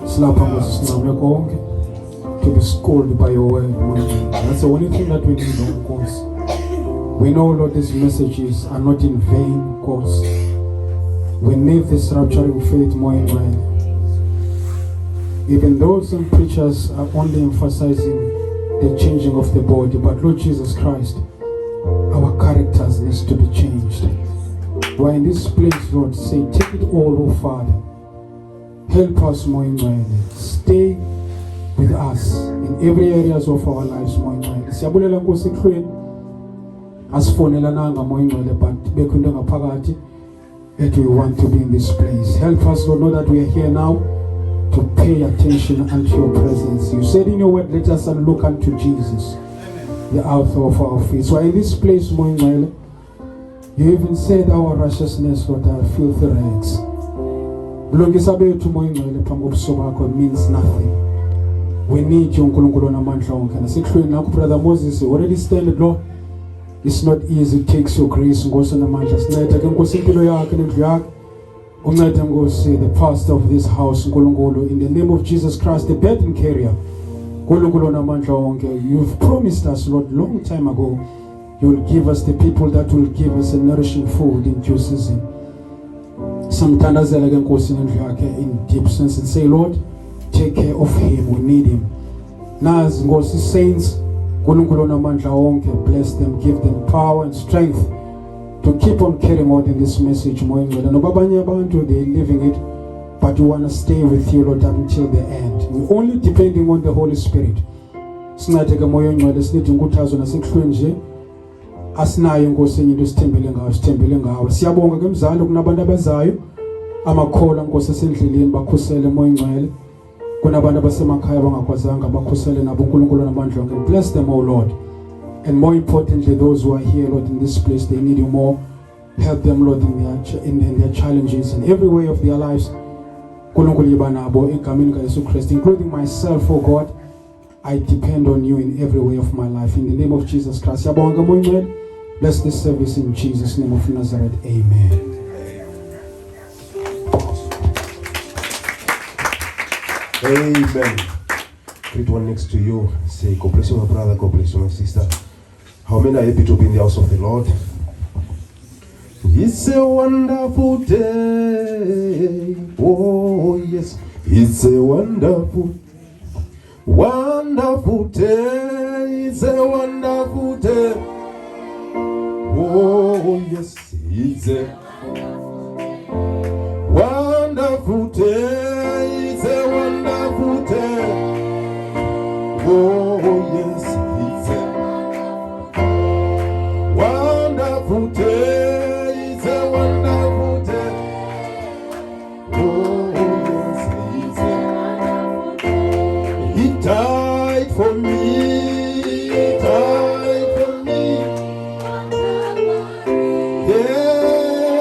Silapha ngosincame konke to be schooled by your word, Lord. That's the only thing that we need, of course. We know, Lord, these messages are not in vain, of course. We need this rapturing faith more and more. Even though some preachers are only emphasizing the changing of the body, but Lord Jesus Christ, our characters needs to be changed. We're in this place, Lord, say, take it all, oh Father. Help us more and more. Stay with us in every areas of our lives more and more. Siyabulela Nkosi ekhweni. Asifonelananga more and more, but bekhunda ngaphakathi that we want to be in this place. Help us, Lord, know that we are here now to pay attention unto your presence. You said in your word, let us look unto Jesus, the author of our faith. So in this place, Moinwele, you even said our righteousness, Lord, are filthy rags. Bulungisa bethu Moinwele phambi kobuso bakho means nothing. We need you, uNkulunkulu onamandla wonke. Nasihlweni nakho Brother Moses already stated, Lord, it's not easy. It takes your grace, Nkosi onamandla. Sincede ke Nkosi impilo yakhe nendlu yakhe. Uncede Nkosi, the pastor of this house, Nkulunkulu, in the name of Jesus Christ, the burden carrier. Nkulunkulu onamandla wonke, you've promised us, Lord, long time ago, you will give us the people that will give us a nourishing food in due season. Samthandazela ke Nkosi nendlu yakhe in deep sense and say, Lord, take care of him, we need him. Nazi Nkosi saints, Nkulunkulu onamandla wonke, bless them, give them power and strength to keep on carrying out in this message more and more. And abanye abantu, they're living it, but you want to stay with you, Lord, until the end. We're only depending on the Holy Spirit. Sinateka moyo ngcwele sinithi inkuthazo nasehlweni nje asinayo Nkosi enye into sithembele ngawe. Siyabonga ke mzali kunabantu abazayo amakhola Nkosi esendleleni bakhusele moyo ngcwele. Kunabantu abasemakhaya bangakwazanga bakhusele nabo uNkulunkulu onamandla wonke. Bless them, oh Lord. And more importantly, those who are here, Lord, in this place, they need you more. Help them, Lord, in their challenges in every way of their lives. Including myself, oh God, I depend on you in every way of my life. In the name of Jesus Christ. Bless this service in Jesus' name of Nazareth. Amen. Amen. Greet one next to you. Say, God bless you, my brother. God bless you, my sister. How many are happy to be in the house of the Lord? It's a wonderful day. Oh, yes. It's a wonderful, wonderful day. It's a wonderful day. Oh, yes. It's a wonderful day. It's a wonderful day. Oh, yes. It's a wonderful day, it's a wonderful day. Oh, yes, it's a wonderful day. He died for me, He died for me. Yeah,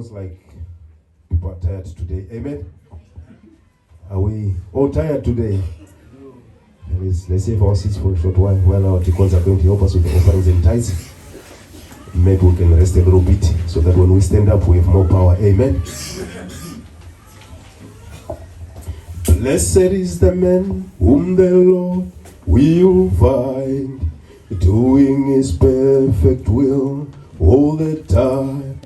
feels like people are tired today. Amen. Are we all tired today? Let's save our seats for a short while our deacons are going to help us with the offerings and tithes. Maybe we can rest a little bit so that when we stand up, we have more power. Amen. Blessed is the man whom the Lord will find doing his perfect will all the time.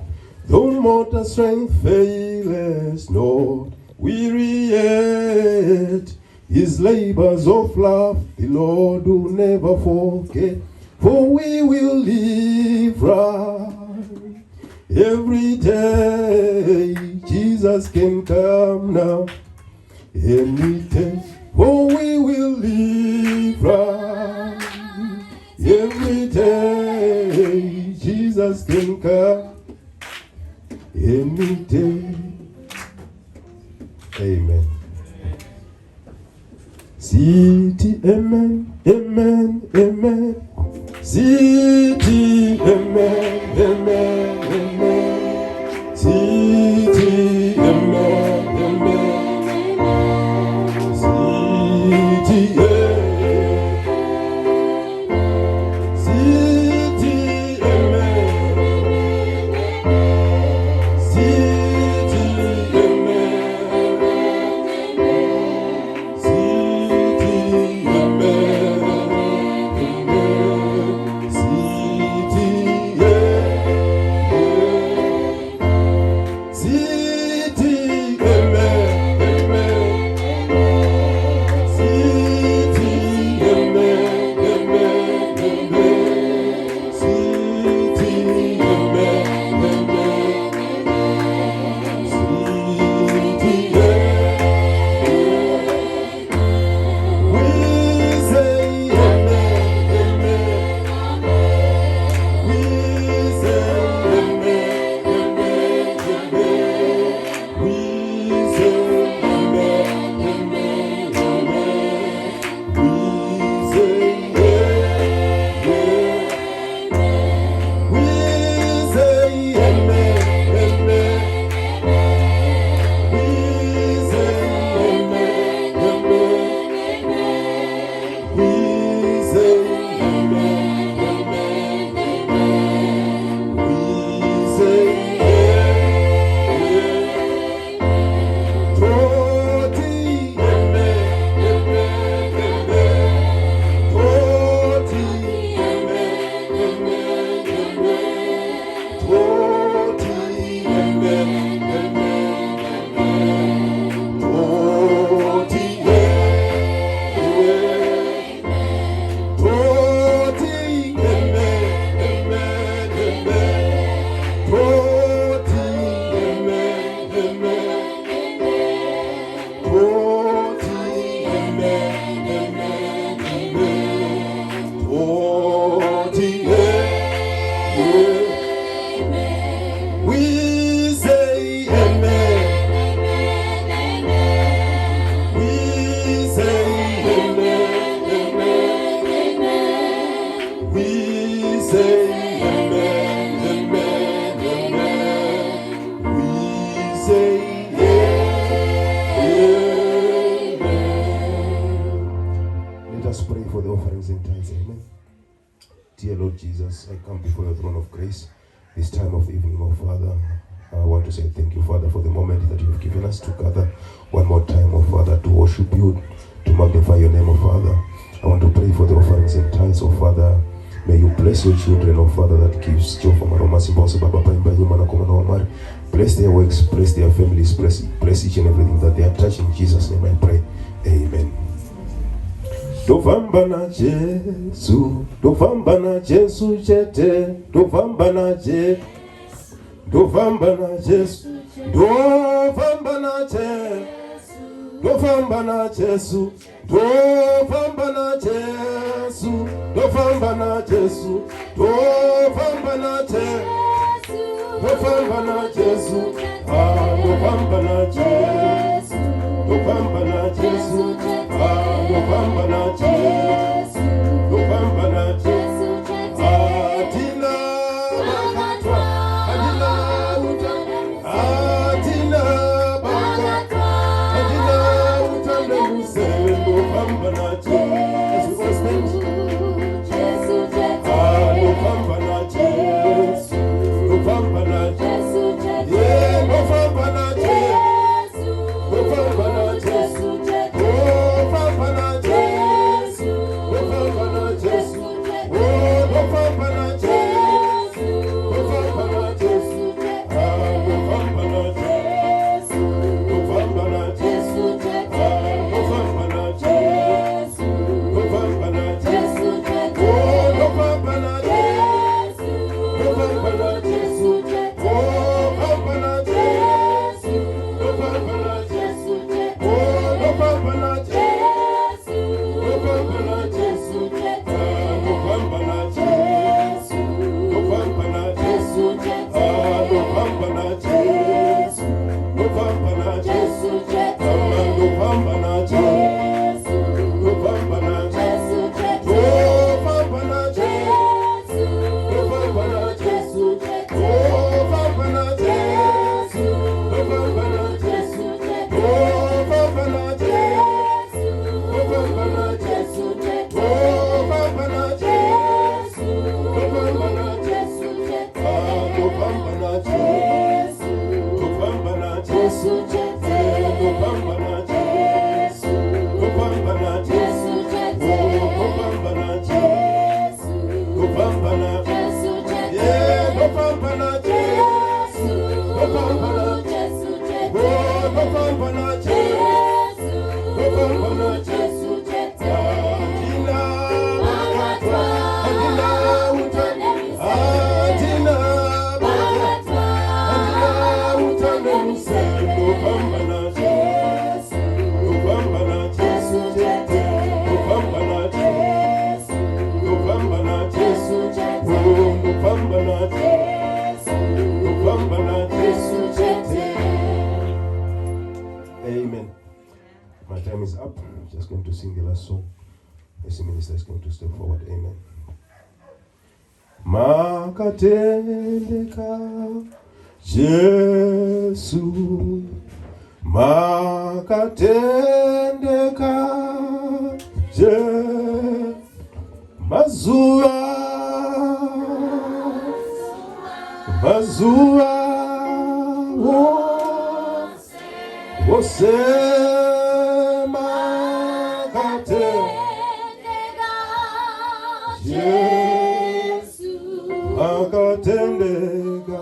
Though mortal strength fails not, weary yet his labors of love the Lord will never forget. For we will live right every day. Jesus can come now any day. For we will live right every day. Jesus can come any day. Amen. City, amen, amen, amen. City, amen, amen, amen. City, amen, amen. City, amen. City, amen. City, Jesus, I come before your throne of grace this time of evening, oh Father. I want to say thank you, Father, for the moment that you have given us to gather one more time, oh Father, to worship you, to magnify your name, oh Father. I want to pray for the offerings and tithes, oh Father. May you bless your children, oh Father, that gives joy for my bless their works, bless their families, bless each and everything that they are touching. In Jesus' name I pray. Amen. Dovamba na Jesu chete, dovamba na Jesu, dovamba na Jesu, dovamba na Jesu, dovamba na Jesu, dovamba na Jesu, dovamba na Jesu, dovamba na Jesu, dovamba na Jesu, dovamba na Jesu, dovamba na Jesu, dovamba na Jesu, dovamba na Jesu, adina makatwa, adina utana, Amen. My time is up. I'm just going to sing the last song. The minister is going to step forward. Amen. Makatendeka Jesu, makatendeka Jesu, mazua wose makatendeka Jesu, makatendeka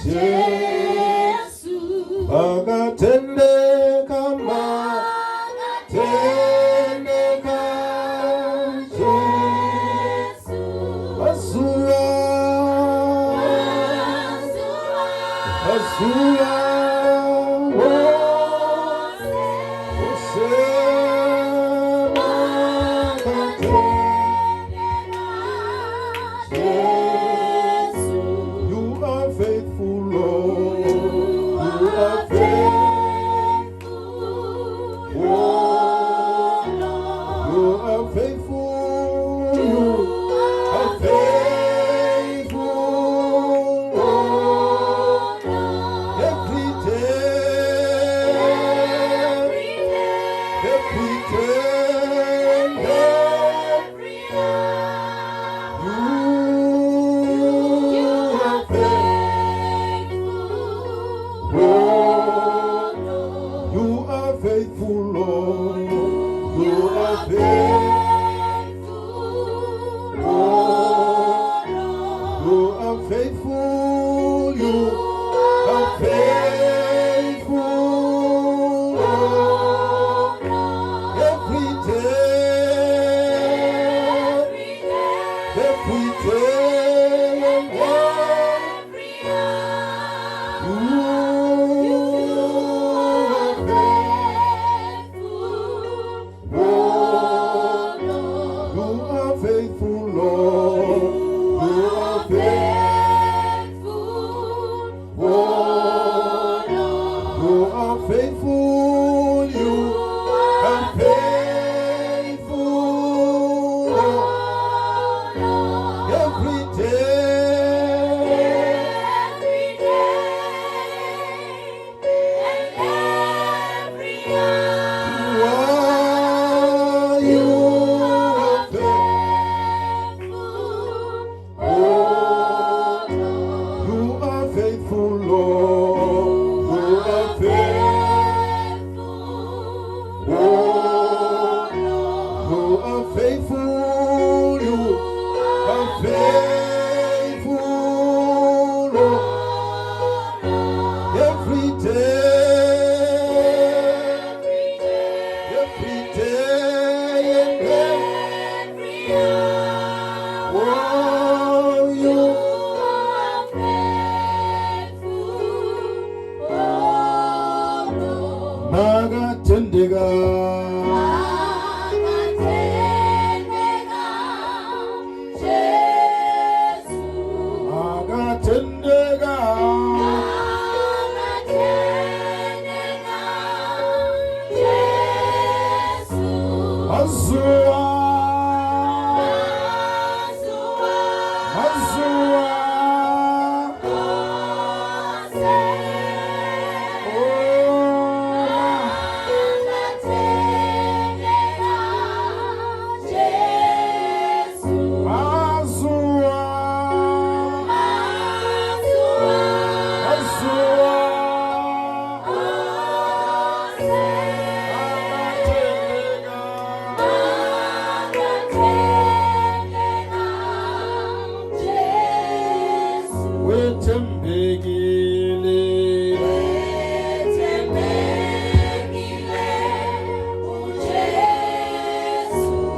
Jesu, makatendeka Jesu, mazua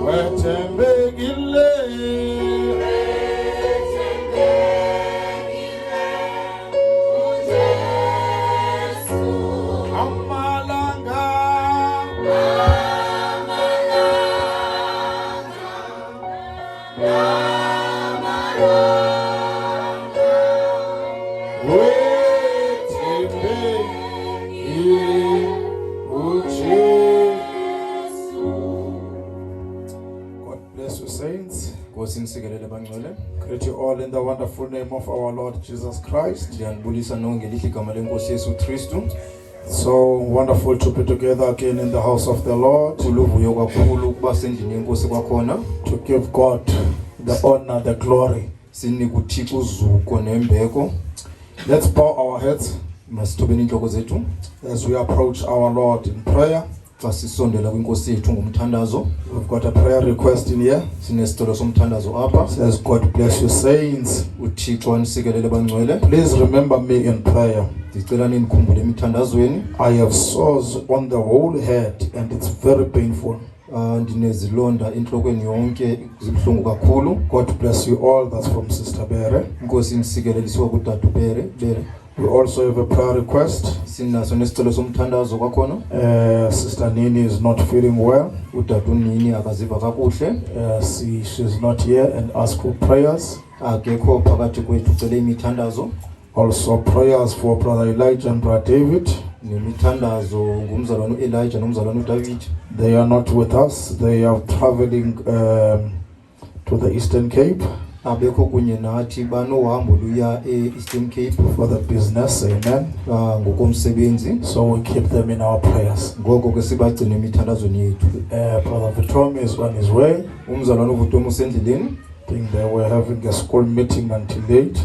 wethembekile Greet you all in the wonderful name of our Lord Jesus Christ. So wonderful to be together again in the house of the Lord. To give God the honor, the glory. Let's bow our heads as we approach our Lord in prayer. We've got a prayer request in here. Says, God bless you, saints. Please remember me in prayer. I have sores on the whole head and it's very painful. God bless you all. That's from Sister Bere. We also have a prayer request. Sister Nini is not feeling well. She's not here and ask for prayers. Also prayers for Brother Elijah and Brother David. They are not with us. They are traveling to the Eastern Cape. For the business, amen. So we keep them in our prayers. Brother Vitom is on his way. I think they were having a school meeting until late.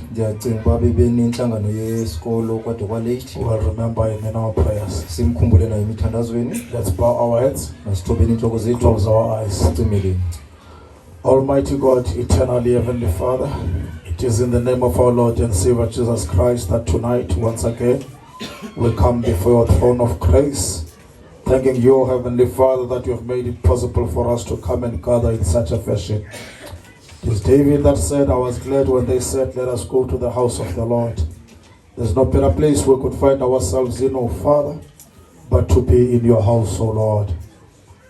We'll remember him in our prayers. Let's bow our heads. Close our eyes. Almighty God, eternally Heavenly Father, it is in the name of our Lord and Savior Jesus Christ that tonight, once again, we come before your throne of grace, thanking you, Heavenly Father, that you have made it possible for us to come and gather in such a fashion. It is David that said, I was glad when they said, let us go to the house of the Lord. There's no better place we could find ourselves in, oh Father, but to be in your house, oh Lord.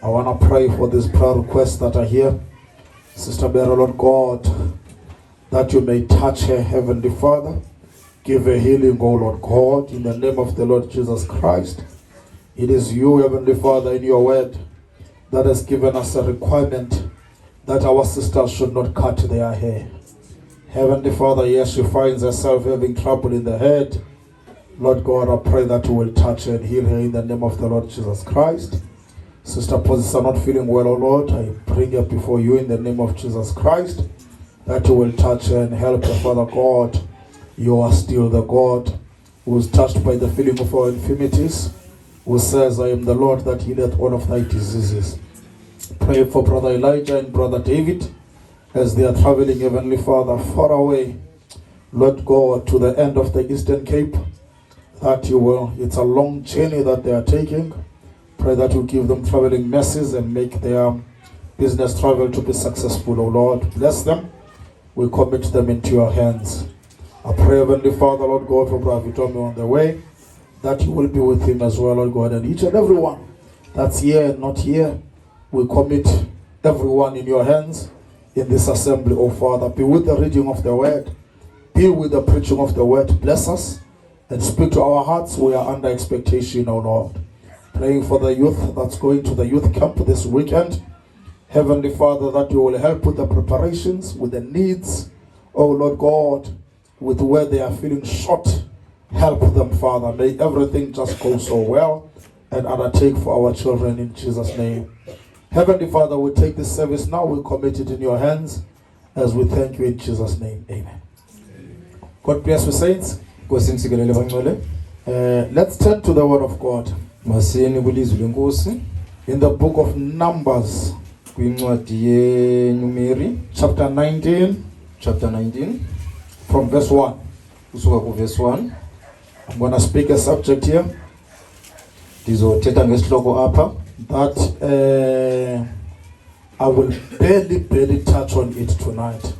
I want to pray for these prayer requests that are here. Sister Bera, Lord God, that you may touch her, Heavenly Father. Give her healing, oh Lord God, in the name of the Lord Jesus Christ. It is you, Heavenly Father, in your word that has given us a requirement that our sisters should not cut their hair. Heavenly Father, yes, she finds herself having trouble in the head. Lord God, I pray that you will touch her and heal her in the name of the Lord Jesus Christ. Sister Posisa not feeling well, oh Lord, I bring her before you in the name of Jesus Christ, that you will touch her and help her, Father God. You are still the God who is touched by the feeling of our infirmities, who says, I am the Lord that healeth all of thy diseases. Pray for Brother Elijah and Brother David as they are traveling, Heavenly Father, far away, Lord God, to the end of the Eastern Cape, that you will, it's a long journey that they are taking. Pray that you give them traveling mercies and make their business travel to be successful, O Lord. Bless them. We commit them into your hands. I pray, Heavenly Father, Lord God, for Brother Vitomi on the way, that you will be with him as well, Lord God, and each and everyone that's here and not here. We commit everyone in your hands in this assembly, O Father. Be with the reading of the word. Be with the preaching of the word. Bless us and speak to our hearts. We are under expectation, O Lord. Praying for the youth that's going to the youth camp this weekend. Heavenly Father, that you will help with the preparations, with the needs, oh Lord God, with where they are feeling short. Help them, Father. May everything just go so well and undertake for our children in Jesus' name. Heavenly Father, we take this service now. We commit it in your hands as we thank you in Jesus' name. Amen. God bless you, saints. Let's turn to the word of God. In the book of Numbers, chapter 19, from verse 1. I'm going to speak a subject here that I will barely touch on it tonight.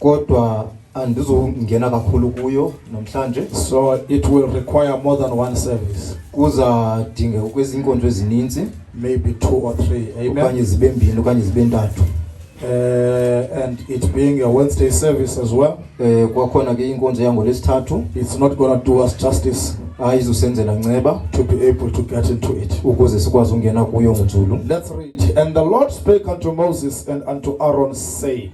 Kodwa andizongena kakhulu kuyo namhlanje. So it will require more than one service. Kuzadinga ukwezinkonzo ezininzi, Maybe 2 or 3. okanye Amen. zibe mbini okanye zibe ntathu. And it being a Wednesday service as well, Kwakhona ke inkonzo yangoLwesithathu it's not going to do us justice ayizusenzela nceba to be able to get into it. ukuze sikwazi ungena kuyo ngojulu. Let's read. And the Lord spake unto Moses and unto Aaron, saying,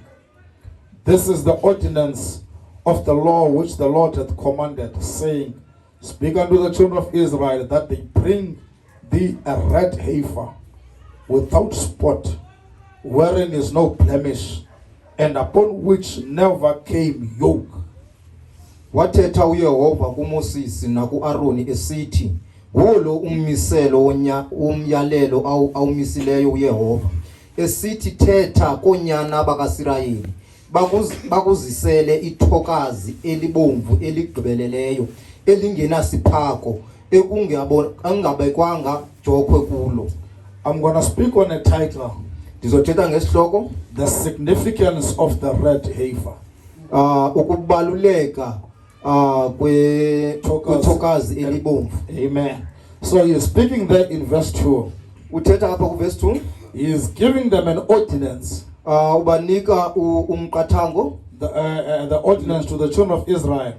This is the ordinance of the law which the Lord hath commanded, saying, Speak unto the children of Israel that they bring thee a red heifer without spot, wherein is no blemish, and upon which never came yoke. Wathetha uYehova kuMoses nakuAaroni esithi, "Wolo ummiselo umyalelo awumisileyo uYehova, esithi thetha konyana bakaSirayeli, bakuzisele ithokazi elibomvu eligqibeleleyo elingenasiphako ekungabekwanga jokhwe kulo." I'm going to speak on a title, Ndizothetha ngesihloko The Significance of the Red Heifer. ukubaluleka kwethokazi elibomvu. Amen. So he is speaking there in verse 2. Uthetha apha kuverse 2. He is giving them an ordinance, Ubanika umqathango, the ordinance to the children of Israel,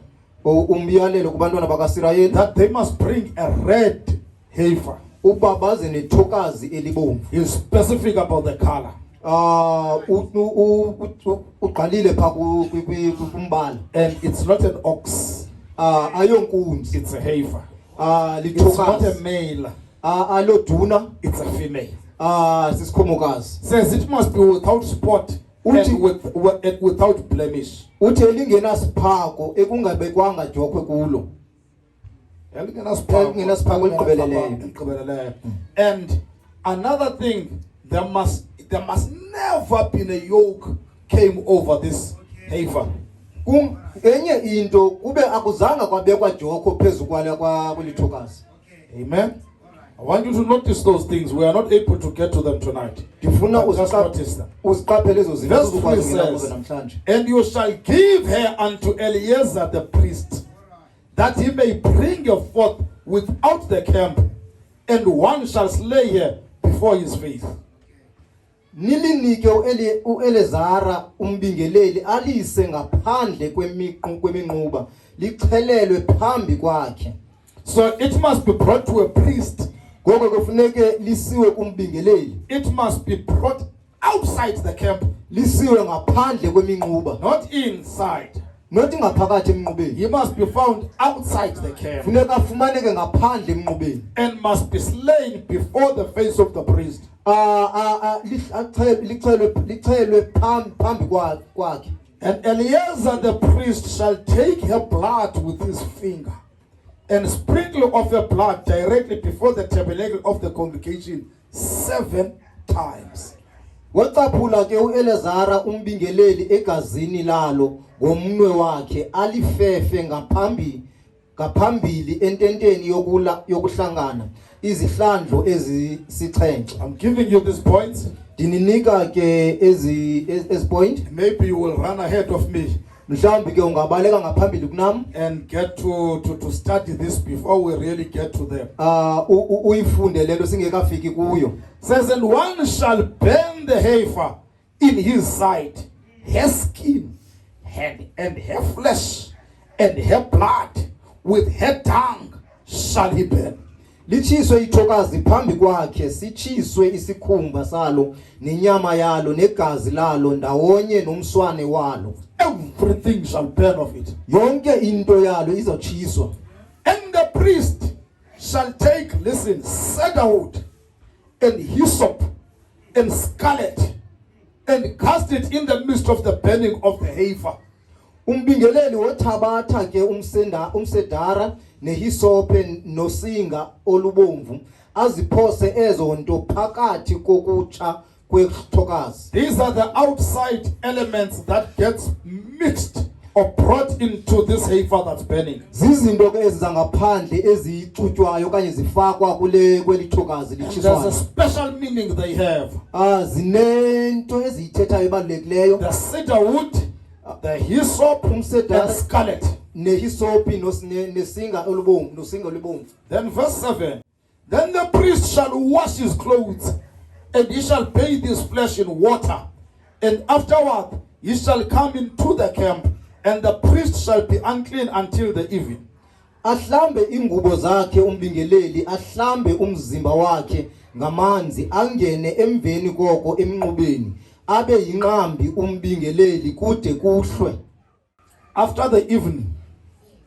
umyalelo kubantwana bakaSirayeli that they must bring a red heifer. uba baze nethokazi elibomvu. He is specific about the color. Uqalile pha kumbala. And it's not an ox, Ayonkunzi. it's a heifer. It's not a Lithokazi. male, Aloduna. it's a female. Sisikhomokazi. Says it must be without spot and without blemish. Uthe lingenasiphako ekungabekwanga jokhwe kulo. And another thing, there must never been a yoke came over this heifer. Enye into kube akuzanga kwabekwa jokhwe phezu kwalithokazi. Amen. I want you to notice those things. We are not able to get to them tonight. Ndifuna But just notice them. uziqaphele ezo zinto Verse 3 uzokwazi ungena kuzo says, namhlanje. And you shall give her unto Eleazar the priest, that he may bring her forth without the camp, and one shall slay her before his face. Nilinike uElezara umbingeleli alise ngaphandle kweminquba lichelelwe phambi kwakhe. So it must be brought to a priest. Ngoko kufuneke lisiwe kumbingeleli, It must be brought outside the camp, lisiwe ngaphandle kweminquba, not inside. not ngaphakathi eminqubeni. He must be found outside the camp Funeka afumaneke ngaphandle eminqubeni. and must be slain before the face of the priest. Lichelwe phambi kwakhe. And Eleazar the priest shall take her blood with his finger and sprinkle of her blood directly before the tabernacle of the congregation 7 times. Wacaphula ke uElezara umbingeleli egazini lalo ngomnwe wakhe alifefe ngaphambili ententeni yokuhlangana izihlandlo ezisixhenxe. I'm giving you these points. Dininika ke ezi point. Maybe you will run ahead of me Mhlawumbi ke ungabaleka ngaphambili kunami and get to study this before we really get to them. uyifunde lento singekafiki kuyo. Says, and one shall burn the heifer in his side, her skin, and her flesh, and her blood, with her tongue shall he burn. Lichiswe ithokazi phambi kwakhe, sichiswe isikhumba salo nenyama yalo negazi lalo ndawonye nomswane walo. Everything shall burn of it. Yonke into yalo izotshiswa. And the priest shall take, listen, cedarwood and hyssop and scarlet and cast it in the midst of the burning of the heifer. Umbingeleli wothabatha ke umsedara nehisope nosinga olubomvu aziphose ezo nto phakathi kokutsha kwethokazi. These are the outside elements that gets mixed or brought into this heifer that's burning. Zizinto ke ezangaphandle ezixutywayo kanye zifakwa kwelithokazi There's a litshiswayo. special meaning they have. Zinento eziyithethayo ebalulekileyo. The cedar wood, the hyssop, and the scarlet. Nehisopi nesinga olubomvu. Then verse 7. Then the priest shall wash his clothes, and he shall bathe his flesh in water. And afterward he shall come into the camp, and the priest shall be unclean until the evening. Ahlambe ingubo zakhe umbingeleli, ahlambe umzimba wakhe ngamanzi, angene emveni koko emnqubeni, abe yinqambi umbingeleli kude kuhlwe. After the evening,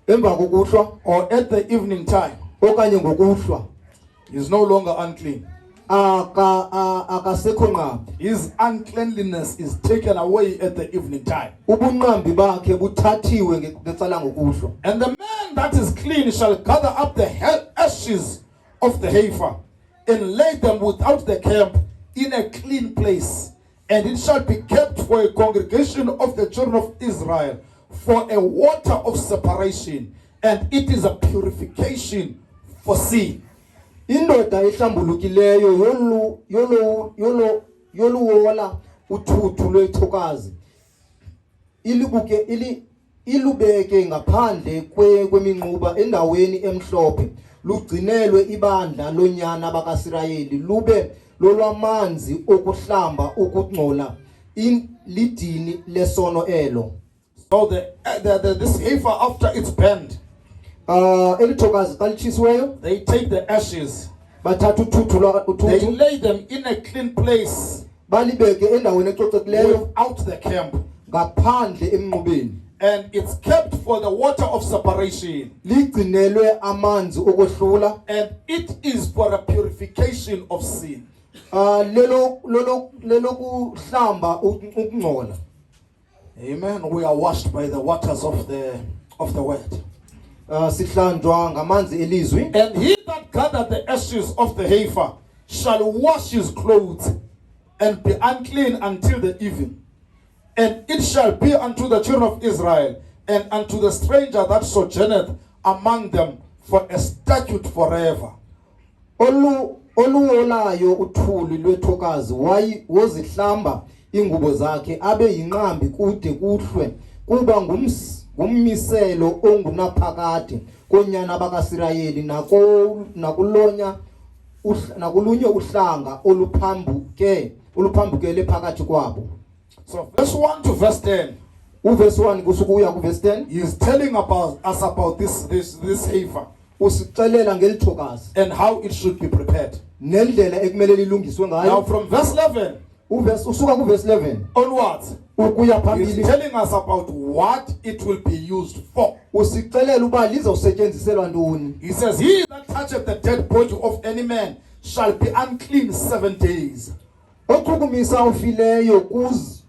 Emva kokuhlwa or at the evening time, okanye ngokuhlwa, he is no longer unclean. akasekho nqambi. His uncleanliness is taken away at the evening time. Ubunqambi bakhe buthathiwe ngecala ngokuhlwa. And the man that is clean shall gather up the ashes of the heifer and lay them without the camp in a clean place. And it shall be kept for a congregation of the children of Israel, for a water of separation, and it is a purification for sin. Indoda ehlambulukileyo yoluwola uthuthu lwethokazi ilubeke ngaphandle kweminquba endaweni emhlophe, lugcinelwe ibandla lonyana bakaSirayeli, lube lolwamanzi okuhlamba ukungcola lidini lesono elo. So this heifer, after it's burned, elithokazi xa litshisiweyo, they take the ashes, bathatha uthuthu they lay them in a clean place balibeke endaweni ecocekileyo without the camp, ngaphandle emnqubeni, and it's kept for the water of separation, ligcinelwe amanzi okwehlula, and it is for a purification of sin. lelo kuhlamba ukungcola. Amen. We are washed by the waters of the word. Sihlanjwa ngamanzi elizwi. And he that gathered the ashes of the heifer shall wash his clothes and be unclean until the evening. And it shall be unto the children of Israel and unto the stranger that sojourneth among them for a statute forever. Oluwolayo uthuli lwethokazi wozihlamba ingubo zakhe abe yinqambi kude kuhlwe, kuba ngummiselo ongunaphakade konyana bakaSirayeli nakulunye uhlanga oluphambukele phakathi kwabo. So verse 1 to verse 10, Uverse 1 kusukuya kuverse 10 he is telling us about this heifer usixelela ngelithokazi and how it should be prepared. nendlela ekumele lilungiswe Now ngayo. from verse 11 Usuka kuverse 11 onwards, ukuya he is phambili telling us about what it will be used for. usixelela uba lizosetyenziselwa ntoni. He says, he that toucheth the dead body of any man shall be unclean 7 days. Ochukumisa ofileyo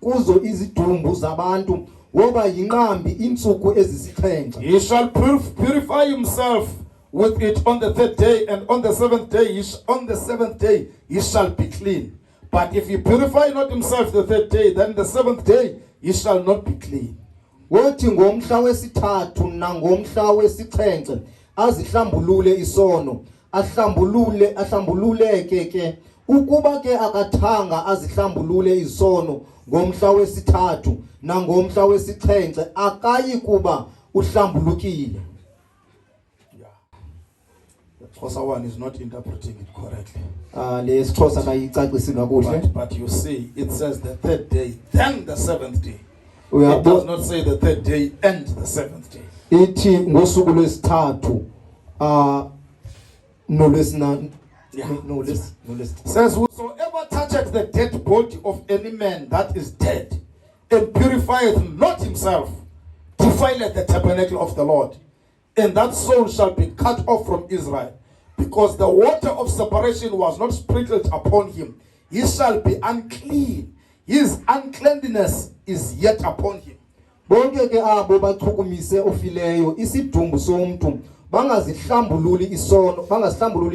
kuzo izidumbu zabantu woba yinqambi intsuku ezisixhenxe. He shall purify himself with it on the 3rd day, and on the 7th day, on the 7th day he shall be clean. But if he purify not himself the 3rd day, then the 7th day he shall not be clean. Wothi ngomhla wesithathu nangomhla wesixhenxe azihlambulule isono, ahlambululeke ke. Ukuba ke akathanga azihlambulule isono ngomhla wesithathu nangomhla wesixhenxe, akayi kuba uhlambulukile. Xhosa one is not interpreting it correctly. Le siXhosa kayicacisi kakuhle. But you see, it says the 3rd day, then the 7th day. It Uyabo does not say the 3rd day and the 7th day. ithi ngosuku lwesithathu nolwesina nolwes Says, whosoever toucheth the dead body of any man that is dead, and purifieth not himself, defileth the tabernacle of the Lord, and that soul shall be cut off from Israel, because the water of separation was not sprinkled upon him. He shall be unclean. His uncleanness is yet upon him. bonke ke abo bachukumise ofileyo isidumbu somntu bangazihlambululi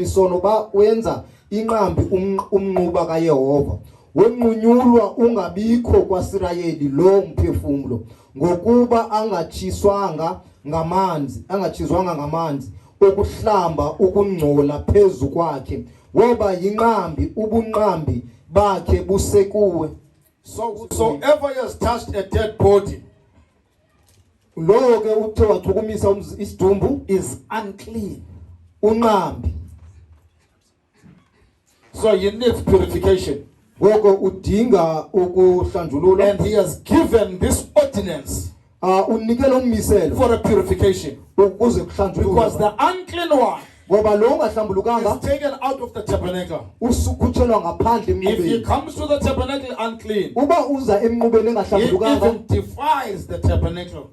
isono bawenza inqambi umnquba kaYehova. wenqunyulwa ungabikho kwaSirayeli lo mphefumulo ngokuba angachiswanga ngamanzi okuhlamba ukungcola phezu kwakhe woba yinqambi ubunqambi bakhe busekuwe. So whosoever has touched a dead body Lo ke uthe wachukumisa isidumbu is unclean. unqambi. So he needs purification. Ngoko udinga ukuhlanjululwa. And he has given this ordinance Unikela ummiselo for a purification. ukuze Because kuhlanjululwe. the unclean one Ngoba lo ungahlambulukanga is taken out of the tabernacle. usukhutshelwa ngaphandle If he emnqubeni. comes to the tabernacle unclean, Uba uza emnqubeni he engahlambulukanga even defies the tabernacle.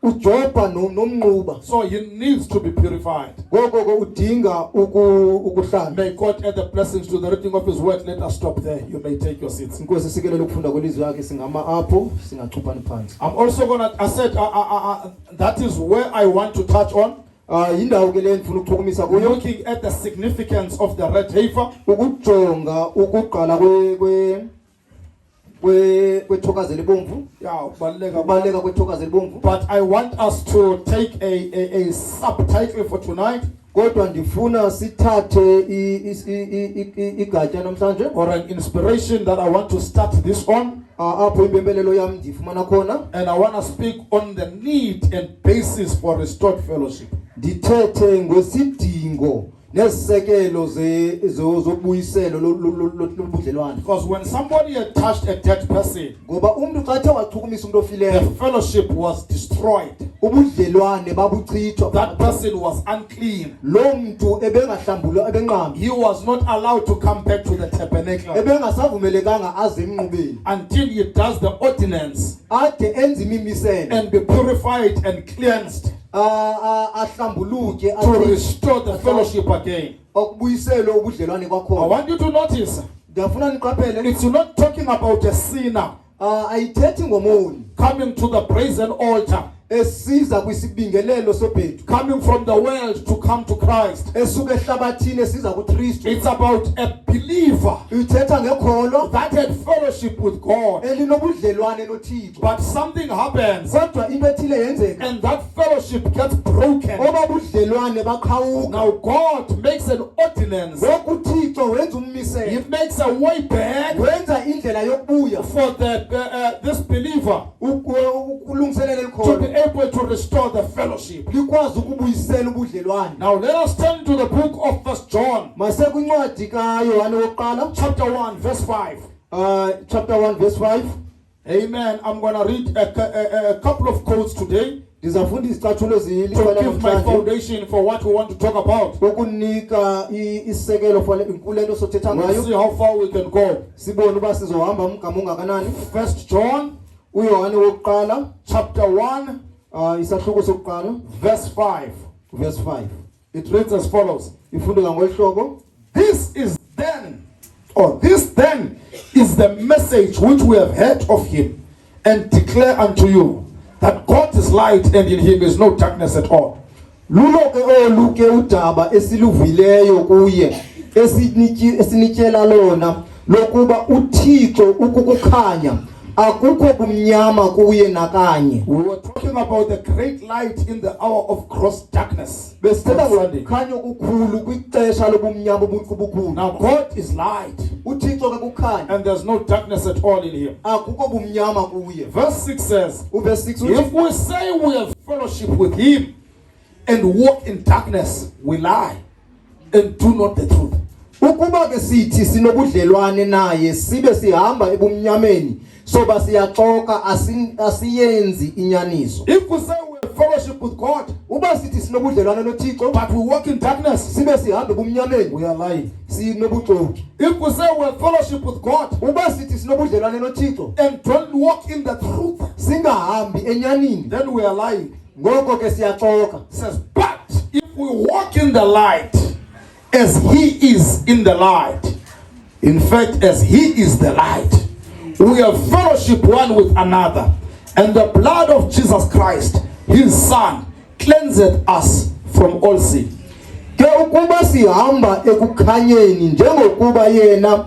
ujobha nomnquba. So he needs to be purified. Ngoko ke udinga ukuhlanjwa. May God add the blessings to the reading of his word. Let us stop there. You may take your seats. Inkosi sikelele ukufunda kwelizwi yakhe singama apho singachuphani phansi. I'm also I said that is where I want to touch on. Yindawo ke le ndifuna ukuchukumisa kuyo Looking at the significance of the red heifer. ukujonga ukuqala kwethokazi libomvu. Yeah, Ukubaleka kwethokazi libomvu. but I want us to take a subtitle for tonight, Kodwa ndifuna sithathe igatya namhlanje or an inspiration that I want to start this on. apho impembelelo yam ndifumana khona. And I want to speak on the need and basis for restored fellowship. Ndithethe ngesidingo nezisekelo zobuyiselo lobudlelwane. Because when somebody had touched a dead person, Ngoba umuntu xa ethe wachukumisa umuntu the ofileyo fellowship was destroyed. ubudlelwane babuchithwa. That person was unclean. Lo muntu ebengahlambulwa ebenqambi He was not allowed to come back to the tabernacle ebengasavumelekanga aze emnqubeni until he does the ordinance ade enze imimiselo and be purified and cleansed ahlambuluke to restore the fellowship again. okubuyiselo ubudlelwane I kwakhona. want you to notice, Ndiyafuna niqaphele it's not talking about a sinner ayithethi ngomoni coming to the brazen altar, esiza kwisibingelelo sobhedu coming from the world to come to Christ. esuka ehlabathini esiza kuKristu. It's about a believer Ithetha ngekholo that had fellowship with God, elinobudlelwane noThixo. but something happens Kodwa into ethile yenzeka and that fellowship gets broken. oba budlelwane baqhawuka. Now God makes an ordinance. Ngoku uThixo wenza He ummiselo, makes a way back wenza indlela yokubuya for this believer ukulungiselela to be ikholo able to restore the fellowship. likwazi ukubuyisela ubudlelwane. Now let us turn to the book of 1 John, Mase kwincwadi kaYohane wokuqala chapter 1, verse 5. chapter 1 verse 5. Amen. I'm going to read a couple of quotes today Ndizafunda izicathulo to ezilixwela give my namhlanje foundation for what we want to talk about. ukunika isisekelo kulento sothetha We'll ngayo. see how far we can go. Sibone uba sizohamba umgama ongakanani. 1 John, uYohane wokuqala chapter 1, isahluko sokuqala verse 5. verse 5. It reads as follows. Ifundeka ngolhlobo. This then is the message which we have heard of him and declare unto you, that God is light and in him is no darkness at all. Lulo ke olu ke udaba esiluvileyo kuye esinityela lona lokuba uThixo ukukukhanya akukho bumnyama kuye nakanye. We were talking about the great light in the hour of gross darkness. Besithetha on Sunday. ngokukhanya okukhulu kwixesha lobumnyama obukhulu. Now God is light uThixo ke kukhanya and there's no darkness at all in him. akukho bumnyama kuye. Verse 6 says, Uverse 6 uthi if we say we have fellowship with him and walk in darkness, we lie and do not the truth. ukuba ke sithi sinobudlelwane naye sibe sihamba ebumnyameni soba siyaxoka asiyenzi inyaniso. If we say we have fellowship with God Uba sithi sinobudlelwane noThixo but we walk in darkness, sibe sihamba ebumnyameni we are lying. sinobuxoki. If we say we have fellowship with God Uba sithi sinobudlelwane noThixo and don't walk in the truth, singahambi enyanini then we are lying. ngoko ke siyaxoka. It says, but if we walk in the light as he is in the light, in fact as he is the light, we have fellowship one with another, and the blood of Jesus Christ, his son, cleanseth us from all sin. ke ukuba sihamba ekukhanyeni njengokuba yena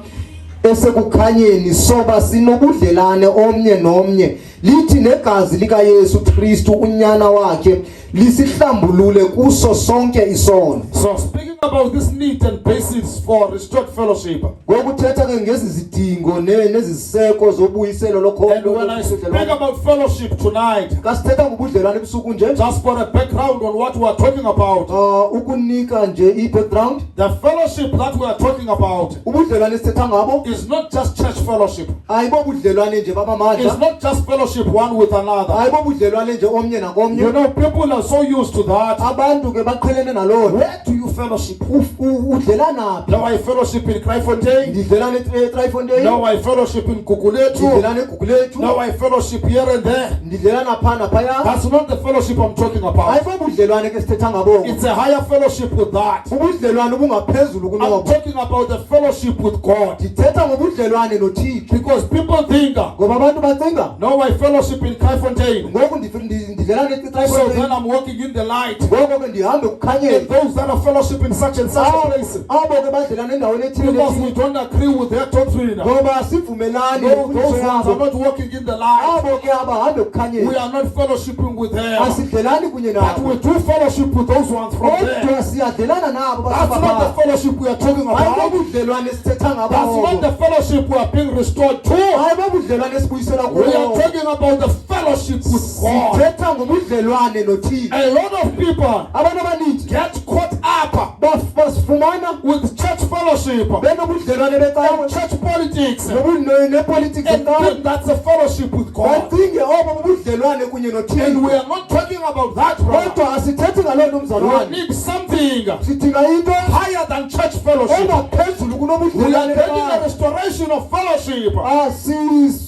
esekukhanyeni soba sinobudlelane omnye nomnye lithi negazi lika Yesu Kristu unyana wakhe lisihlambulule kuso sonke isono. So speaking about this need and basis for restored fellowship. Ngokuthetha ke ngezi zidingo neziseko zobuyiselo lokho. And when I speak about fellowship tonight, kasithetha ngobudlelwane ebusuku nje. Just for a background on what we are talking about. Ukunika nje i-background. The fellowship that we are talking about. Ubudlelwane esithetha ngabo. Is not just church fellowship. Ayibo budlelwane nje babamandla. It's not just fellowship one with another. Ayibo budlelwane nje omnye nakomnye. You know, people are so used to that. Abantu ke baqhelene nalona. Where do you fellowship? Udlelana phi? No, I fellowship in Kraaifontein. Ndidlelana eKraaifontein. No, I fellowship in Gugulethu. Ndidlelana eGugulethu. No, I fellowship here and there. Ndidlelana phana phaya. That's not the fellowship I'm talking about. Ayibo budlelwane ke sithetha ngabo. It's a higher fellowship with that. Ubudlelwane obungaphezulu kunobo. I'm talking about the fellowship with God. Ndithetha ngobudlelwane noThixo. Because people think, ngoba abantu bacinga, no, I fellowship in Kraaifontein. Ngoku ndidlelana eKraaifontein. So then I'm walking in the light. Ngoku ke ndihambe kukhanyeni. And those that are fellowship in such and such a place. Abo ke badlelana endaweni ethile. Because we don't agree with their doctrine. Ngoba sivumelani. Those ones are not walking in the light. Abo ke abahambe kukhanyeni. We are not fellowshipping with them. Asidlelani kunye nabo. But we do fellowship with those ones from there. Kodwa siyadlelana nabo. That's not the fellowship we are talking about. Ayibo budlelwane esithetha ngabo. That's not the fellowship we are being restored to. Ayibo budlelwane esibuyisela kubo. We are talking about the fellowship with God. Sithetha ngobudlelwane noThixo. A lot of people abantu abaninzi get caught up basifumana with church fellowship benobudlelwane becawe and church politics nepolitics and think that's a fellowship with God. bacinge obo budlelwane kunye And we noThixo. are not talking about that, brother. Kodwa asithethi ngaloo nto We mzalwane. need something Sidinga into higher than church fellowship. engaphezulu We are kunobudlelwane getting a becawe. restoration of fellowship. Sis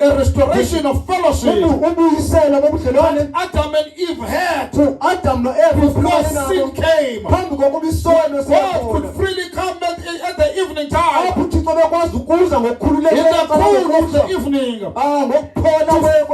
A restoration of fellowship. ubuyisela bobudlelwane Adam and Eve had to Adam noEva before sin came. phambi kokuba isono God could siyakhona. freely come at the evening time. Apho uThixo bekwazi ukuza In the ngokukhululekileyo cool of the xa evening. ngokuphola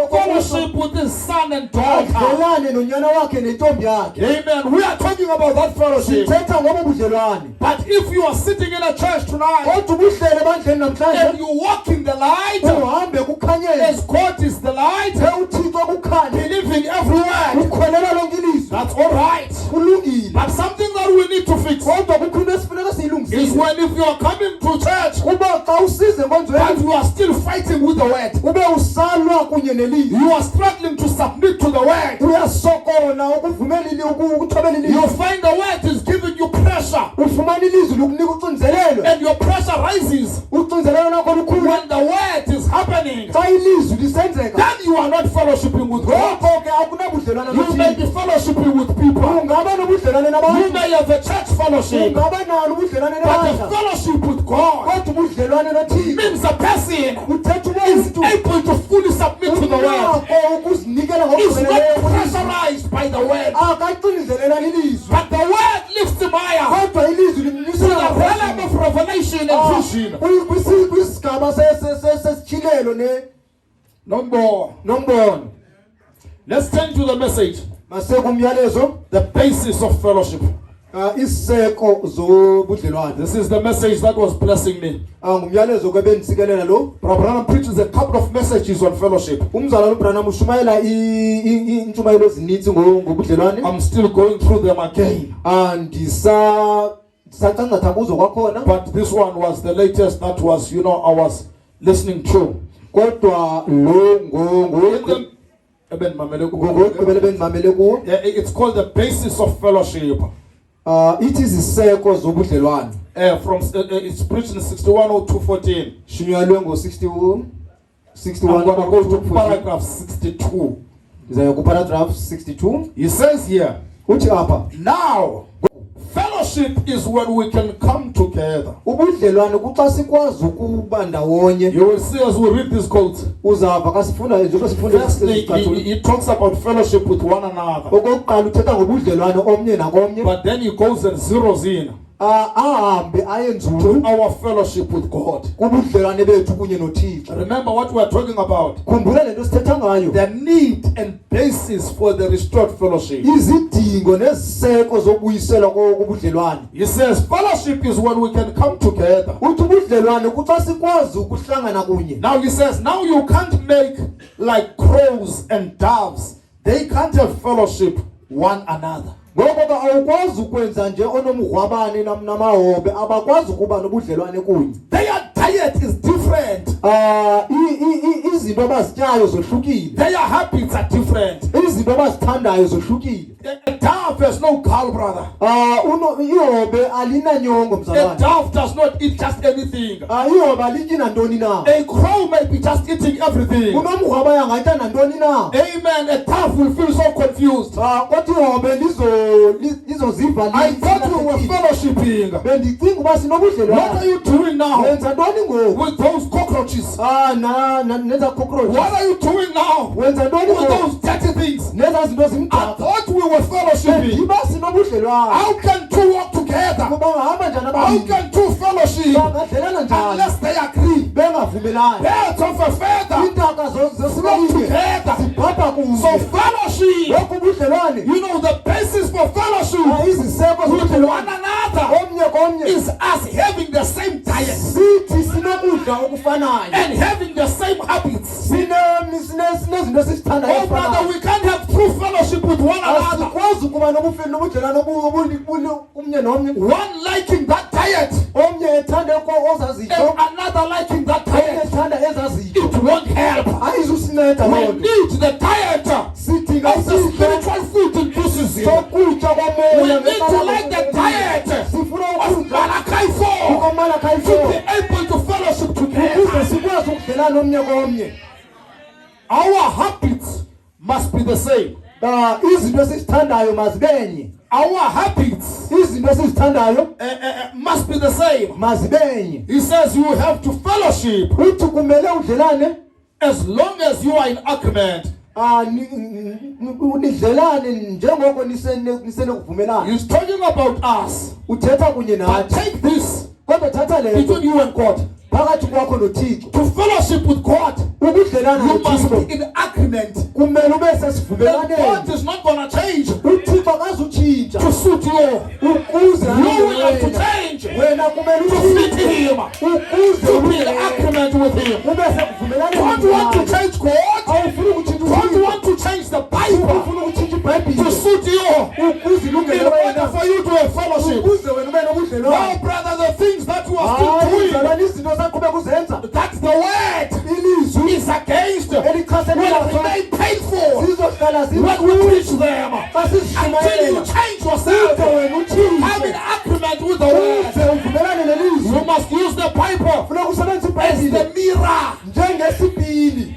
Fellowship with his son and daughter. adlelane nonyana wakhe nentombi yakhe. Amen. We are talking about that fellowship. Sithetha ngobo budlelwane. But if you are sitting in a church tonight Kodwa ubuhlele ebandleni and namhlanje you walk in the light, uhambe kukhanyeni as God is the light, uThixo kukhanya believing everywhere, ukholelwa lonke ilizwi that's all right. kulungile. But something that we need to fix Kodwa kukho into esifuneka is siyilungisile. when if you are coming to church Kuba xa usize but enkonzweni you are still fighting with the word, ube usalwa kunye nelizwi. you are struggling to submit to the word. Uyasokola ukuthobela You ilizwi. find the word is giving you pressure, Ufumana ilizwi lokunika ucinzelelo. and your pressure rises Ucinzelelo nakho lukhulu. when the word is happening. Xa ilizwi lisenzeka Then you are not fellowshipping with God. ngoko ke akunabudlelwane You may noThixo. be fellowshipping with people. Ungaba nobudlelwane You nabantu. may have a church fellowship, Ungaba nalo ubudlelwane but the nabandla. fellowship with God Kodwa ubudlelwane noThixo means a person uthetha is umuntu able to fully submit to the word. unako ukuzinikela Is not ngokugqibeleleyo kulizwi. pressurized by the word, Akacinezelela lilizwi. but the word lifts him higher Kodwa ilizwi to limnyusela the realm of revelation and vision. kwisigaba sesitshilelo nombono. Let's turn to the message, Masekumyalezo the basis of fellowship. iseko zobudlelwane. This is the message that was blessing me. Ngumyalezo ke bendisikelela lo. Brother Branham preaches a couple of messages on fellowship. Umzala uBranham ushumayela intshumayelo ezininzi ngobudlelwane. I'm still going through them again. Ndisacangatha kuzo kwakhona. But this one was the latest that was, I was listening to. Kodwa lo Ngokugqibela bendimamele kuwo. It's called the basis of fellowship. Ithi iziseko zobudlelwane. It's preached in 61:02:14. Shunyalwe ngo-61 I'm going to go to paragraph 62. Ndiza ku-paragraph 62. He says here, Uthi apha, now fellowship is when we can come together. ubudlelwane kuxa sikwazi ukuba ndawonye. You will see as we read this quote. Uzava ka sifunda njengoba sifunda Firstly, he talks about fellowship with one another. okokuqala uthetha ngobudlelwane omnye nakomnye. But then he goes and zeroes in ahambe aye to nzulu our fellowship with God. kubudlelwane bethu kunye noThixo. Remember what we are talking about. Khumbula lento sithetha ngayo. The need and basis for the restored fellowship. Izidingo neziseko zokubuyiselwa kubudlelwane. He says fellowship is when we can come together. Uthi ubudlelwane kuxa sikwazi ukuhlangana kunye. Now he says, now you can't make like crows and doves. They can't have fellowship one another. Ngoba awukwazi ukwenza nje onomhwabane namahobe abakwazi kuba nobudlelwane kunye. Their diet is different. Izinto abazityayo zohlukile. Their habits are different. Izinto abazithandayo zohlukile. A dove has no gall, brother. Ihobe alinanyongo A mzalwane. dove does not eat just anything. Ihobe alityi nantoni na. A crow may be just eating everything. Unomhwaba yangatya nantoni na. Amen. A dove will feel so confused. Kodwa ihobe lizoziva. I thought we were fellowshipping. Bendicinga uba sinobudlelwane. What are you doing now Wenza ntoni ngoku? with those cockroaches? Nenza cockroach. What are you doing now Wenza ntoni with ngoku? those dirty things? Neza zinto I zimdaka. thought we were fellowshipping. Bendiba sinobudlelwane. How can two walk together? Bangahamba njani How ababili? can two fellowship Bangadlelana njani? unless they agree? Bengavumelani. Birds of a feather Iintaka flock zosibalinye together. zibhabha kunye. So fellowship, Lokhu ubudlelwane. you know, the basis for fellowship Iziseko with one zobudlelwane. another Omnye komnye. is us having the same diet Sithi sinokudla okufanayo. and having the same habits. Sinezinto esizithandayo Oh, brother, ezifanayo. we can't have true fellowship with one another. Asikwazi ukuba nobudlelwane umnye nomnye. One liking that diet Omnye ethanda and ozazitho. another liking that Omnye diet. ethanda ezazitho. It won't help. Ayizusinceda We loo nto. need the diet Sidinga of the isidlo spiritual food in due sokutya We komoya. need to like the diet Sifuna of ukudla Malachi 4 kukaMalakayi to 4. be able to fellowship Ukuze together. sikwazi ukudlelana omnye komnye. Our habits must be the same. Izinto esizithandayo mazibenye. Our habits Izinto esizithandayo must be the same. mazibenye. He says you have to fellowship Uthi kumele udlelane as long as you are in agreement. nidlelane njengoko nisenokuvumelana. He's talking about us. Uthetha kunye But nathi. take this Kodwa thatha le between you and God. phakathi kwakho noThixo. To fellowship with God, Ukudlelana you must noThixo be in agreement. kumele ube And God sesivumelaneni. is not going to change uThixo akazutshintsha to suit you. ukuze You will have to wena change to wena kumele fit utshintshe Him, ukuze to be in ube agreement with Him. ube sekuvumelaneni. Don't want to change God. awufuni ukutshintsha Don't uThixo. want to change the Bible ufuna ukutshintsha to iBhayibhile suit you. ukuze In ilungele order wena for you to have fellowship. ukuze wena ube nobudlelwane. No, brother, the things that you are Hayi, still doing, mzalwane, izinto zaqhubeka uzenza. that's the word Ilizwi is against, will elichasene nazo remain painful zizohlala when we zibuhlungu preach them. xa Until you sizishumayela. change Uze yourself, wena have utshintshe. an agreement with the word. Uze uvumelane nelizwi. You must use the Bible Funeka usebenzise as iBhayibhile the mirror. njengesipili.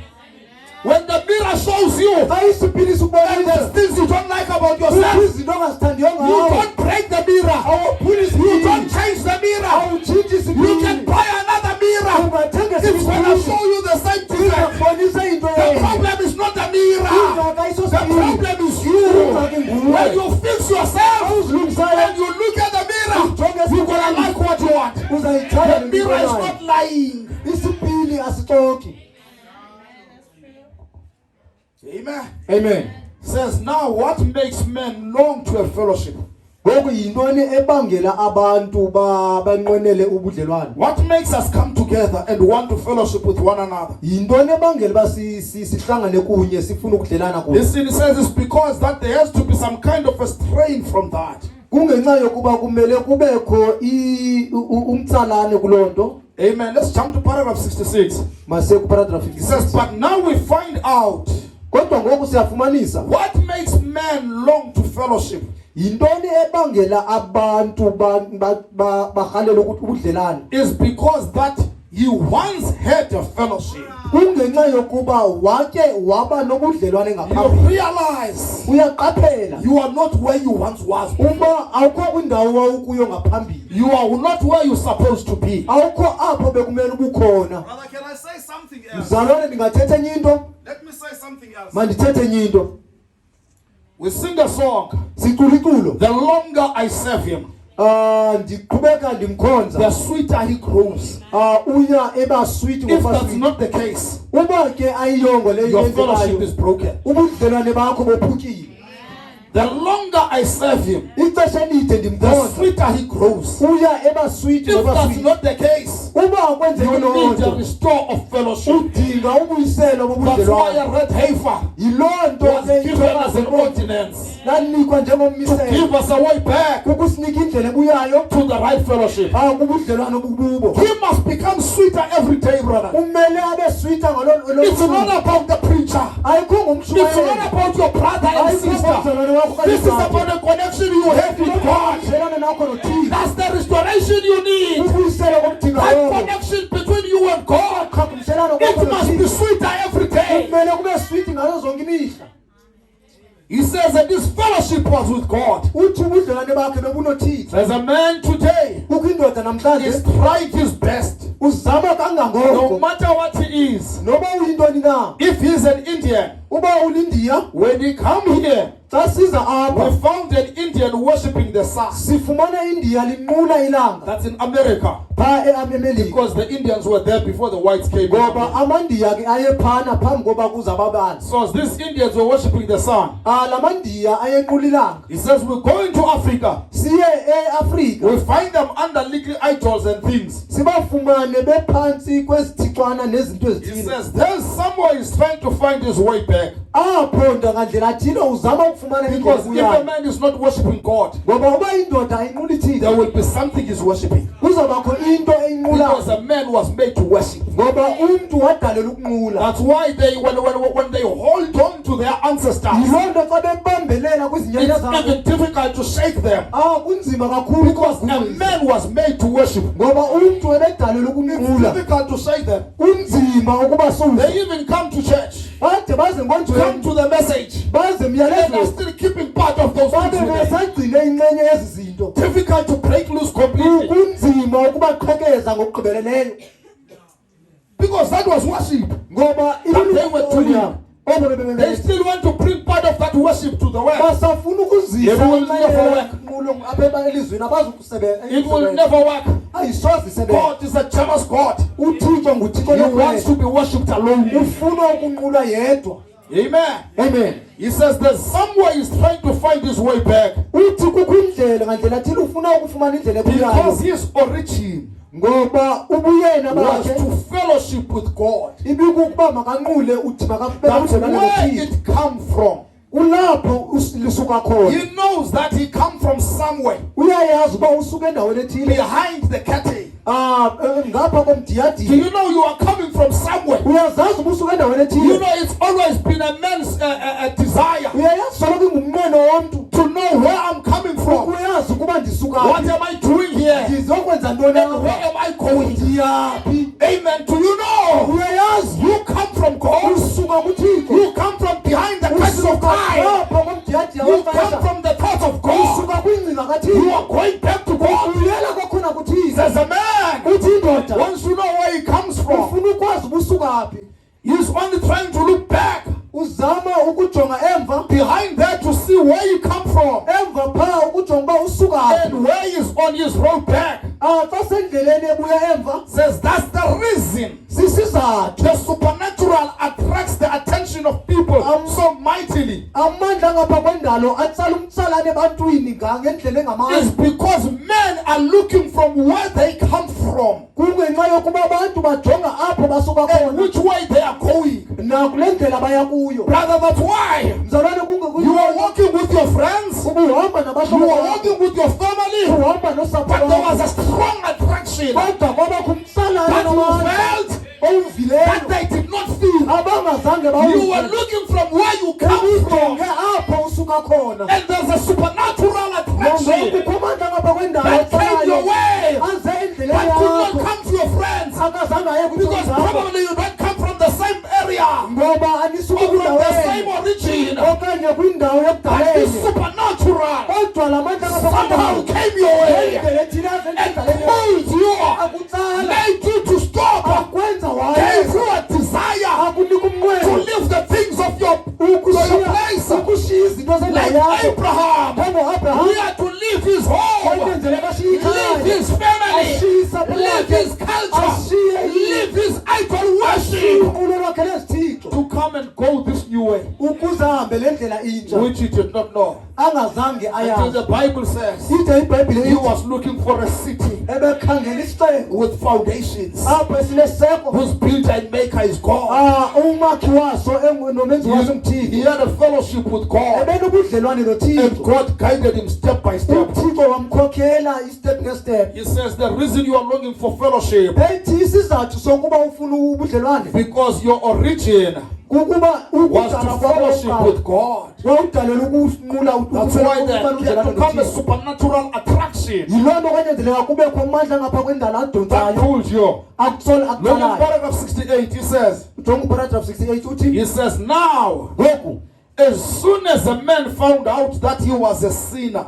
When the mirror shows you Xa isipili and sibonisa there's things you don't like about kukho yourself, izinto ongazithandiyo you ngawe. don't break the mirror. Awuphuli You don't isipili. change the mirror. Awutshintshi You can isipili. buy another mirror. Ungathenga It's going to isipili. show you the same thing. Izakubonisa into The enye. problem is not the mirror. Ingxaki The ayisosipili. problem is you. Ingxaki nguwe. When you fix yourself Uzilungisayo. and you look at the mirror, Ujonge you're going to esipilini. like what you want. Uzayithanda The le mirror is nto not lying. isipili asixoki. Amen. Amen. Says now what makes men long to have fellowship? Ngoku yintoni ebangela abantu banqwenele ubudlelwane? What makes us come together and want to fellowship with one another? Yintoni ebangela ba sihlangane kunye sifuna ukudlelana kunye? Listen, it says it's because that there has to be some kind of a strain from that. Kungenxa yokuba kumele kubekho umtsalane kulonto. Amen. Let's jump to paragraph 66. Mase ku paragraph It says, 56. but now we find out Kodwa ngoku siyafumanisa what makes men long to fellowship. yintoni ebangela abantu barhalela ukuthi ubudlelane? Is because that he once had a fellowship. Kungenxa yokuba wake waba nobudlelwane You ngaphambili. realize Uyaqaphela you are not where you once was. uba awukho kwindawo wawukuyo ngaphambili. You are not where you're supposed to be. Awukho apho bekumele ubukhona. Brother, can I say something else? Mzalwane, ndingathetha enye into. Let me say something else. Mandithethe enye into. We sing a song, Sicula iculo. the longer I serve him, ndiqhubeka ndimkhonza the sweeter he grows. uya eba sweet If ngoba that's sweet. not the case, Uba ke ayiyongo leyo your fellowship yenzekayo is broken. ubudlelwane bakho bophukile. The longer I serve him, Ixesha elide the ndimkhonza sweeter he grows. uya eba sweet If ngoba that's sweet. not the case, Uba kwenzeke you need a lonto restore of fellowship. udinga ubuyiselo That's why bobudlelwane. a red heifer Yilonto was given as an ordinance lanikwa to njengommiselo give us a way back ukusinika indlela ebuyayo to the right fellowship. kubudlelwane obububo. He must become sweeter every day, brother. Kumele abe sweet It's not about the preacher. ayikho It's ngumshumayeli. not about your brother and ayikho sister. ngomdlelwane wakho This is kanye about the connection you have with God. ubudlelwane nakho noThixo. That's the restoration you need. ubuyiselo komdinga That lowo. connection between you and God. Qhagamshelana It kwakho must be noThixo. sweeter every day. Kumele kube sweet ngazo zonke imihla. He says that this fellowship was with God. Uthi ubudlelwane bakhe bebunoThixo. There's a man today Kukho indoda namhlanje is trying his best, uzama no kangangoko matter what he is. noba uyintoni na. If he's an Indian, Uba ulindiya when he come here, xa siza we apha found an Indian worshiping the sun. sifumana India linqula ilanga That's in America, phaa eAmelika. because the Indians were there before the whites came. Ngoba amandiya ke ayephana phambi koba kuza ababanzi. So these Indians were worshiping the sun. Lamandiya ayenqula ilanga. He says we're going to Africa. Siye eAfrika We find them under little idols and things. sibafumane bephansi kwezithixwana nezinto He ezithile. says there's somewhere he's trying to find his way back. Apho ngandlela athile uzama ukufumana indlela Because if a kuyayo. man is not worshiping God, Ngoba uba indoda ayinqula there ithixo will be something he's worshiping. kuzawubakho into Because eyinqulayo. a man was made to worship. Ngoba umntu wadalela ukunqula. That's why they when they hold on to their ancestors, Yiloo nto xa bebambelela kwizinyanya it's zabo even difficult to shake them. kunzima kakhulu Because a ukubagumisa. man was made to worship. Ngoba umntu ebedalela It's ukunqula difficult to shake them. kunzima ukubasusa. They even come to church, Bade baze come nkonjweni to the message, baze and they're myalezo still keeping part of those babe things with them. besagcine inxenye yezi zinto. Difficult to break loose completely. Kunzima ukubaqhekeza ngokugqibeleleyo Because that was worship. ngoba they were doing. obo They still want to bring part of that worship to the world. basafuna ukuzisa It will never work. inqulo apha elizweni abazukusebenza. It will never work. ayisoze isebenza. God is a jealous God. uThixo nguThixo He wants lokwethu. to be worshipped alone. ufuna ukunqula yedwa. Amen. Amen. He says there's somewhere he's trying to find his way back. Uthi kukho indlela ngandlela athile ufuna ukufumana indlela ebuyayo Because his origin ngoba ubuyena was bakhe to fellowship with God. ibikukuba makanqule uthi makabeke That's ubudlelwane where noThixo. it come from. Kulapho lisuka khona. He knows that he come from somewhere Uyayazi uba usuka endaweni ethile. behind the curtain. Ngapha Do komdiyadi. you know you are coming from somewhere? Uyazazi uba usuka endaweni You ethile. know it's always been a man's desire Uyayazi soloko ingumnqweno womntu. to know where I'm coming from. Uyazi ukuba ndisuka What phi. am I doing here? Ndizokwenza ntoni And where apha. am I going? Ndiyaphi. Amen. Do you know? Uyayazi You come from God. usuka kuThixo. You come from behind the curtain of time. Ngapha komdiyadi You come yamaxesha. from the thought of God. Usuka kwingcinga You kaThixo. are going back to God. Uyela kwakhona kuThixo. There's a man Uthi indoda wants to know where he comes from. ufuna ukwazi uba usuka phi. He's only trying to look back Uzama ukujonga emva. behind there to see where you come from Emva phaa ukujonga uba usuka phi. and where he's on his road back. Xa sendleleni ebuya emva Says that's the reason sisizathu. the supernatural attracts the attention of people so mightily. Amandla ngapha kwendalo atsala umtsalane ebantwini ngendlela Is engamandla. because men are looking from where they come from Kungenxa yokuba abantu bajonga apho basuka and khona which way they are going. nakule ndlela baya kuyo. Brother, that's why Mzalwane you are walking with your friends, uhamba you nabahlobo are bakho. walking with your family, Uhamba nosapho but there was a lwakho. strong attraction that Kodwa kwabakho umtsalane you namandla felt that owuvileyo they did not feel. abangazange You were bawuve. looking from where you come from, Ujonge apho usuka khona. and there's a supernatural attraction Kukho amandla ngapha kwendalo that came your atsalayo. way Aze endleleni but could not yakho. come to your friends Akazange aye because kuthina zakho. probably you don't come from the same area Ngoba anisuka or from the kwindawo same enye. origin. Okanye kwindawo But yokudala this enye. supernatural Kodwa la mandla ngapha somehow kwendalo came your way endlela ethile aze and endleleni pulled you, akutsala. made you to stop, Akwenza gave wayo. you a desire Akunika to umnqweno. leave the things of your place. Ukushiya izinto Like zendawo yakho. Abraham, Njengo-Abraham he had to leave his home kwanyanzeleka ashisa leave his culture, leave his idol worship ulolwakhe lezithixo to come and go this new way, ukuze ahambe lendlela intsha which he did not know. angazange Until ayazi the Bible says ide ibhayibhile he ithi was looking for a city ebekhangela isixeko with foundations apho esineseko whose builder and maker is God. umakhi waso nomenzi waso He nguThixo had a fellowship with God, ebenobudlelwane and noThixo God guided him step by step. uThixo wamkhokhela istep ngestep He says the reason you are longing for fellowship ethi isizathu sokuba ufuna ubudlelwane because your origin kukuba was to ukudala fellowship kwakho with God. wawudalela ukunqula That's why there had to come a supernatural attraction yiloo nto kwanyanzeleka kubekho amandla ngapha kwendala that adonsayo pulled you. akusola Look in akuqalayo paragraph 68, he says, jonga uparagraph 68 uthi he says, now, ngoku as soon as a man found out that he was a sinner,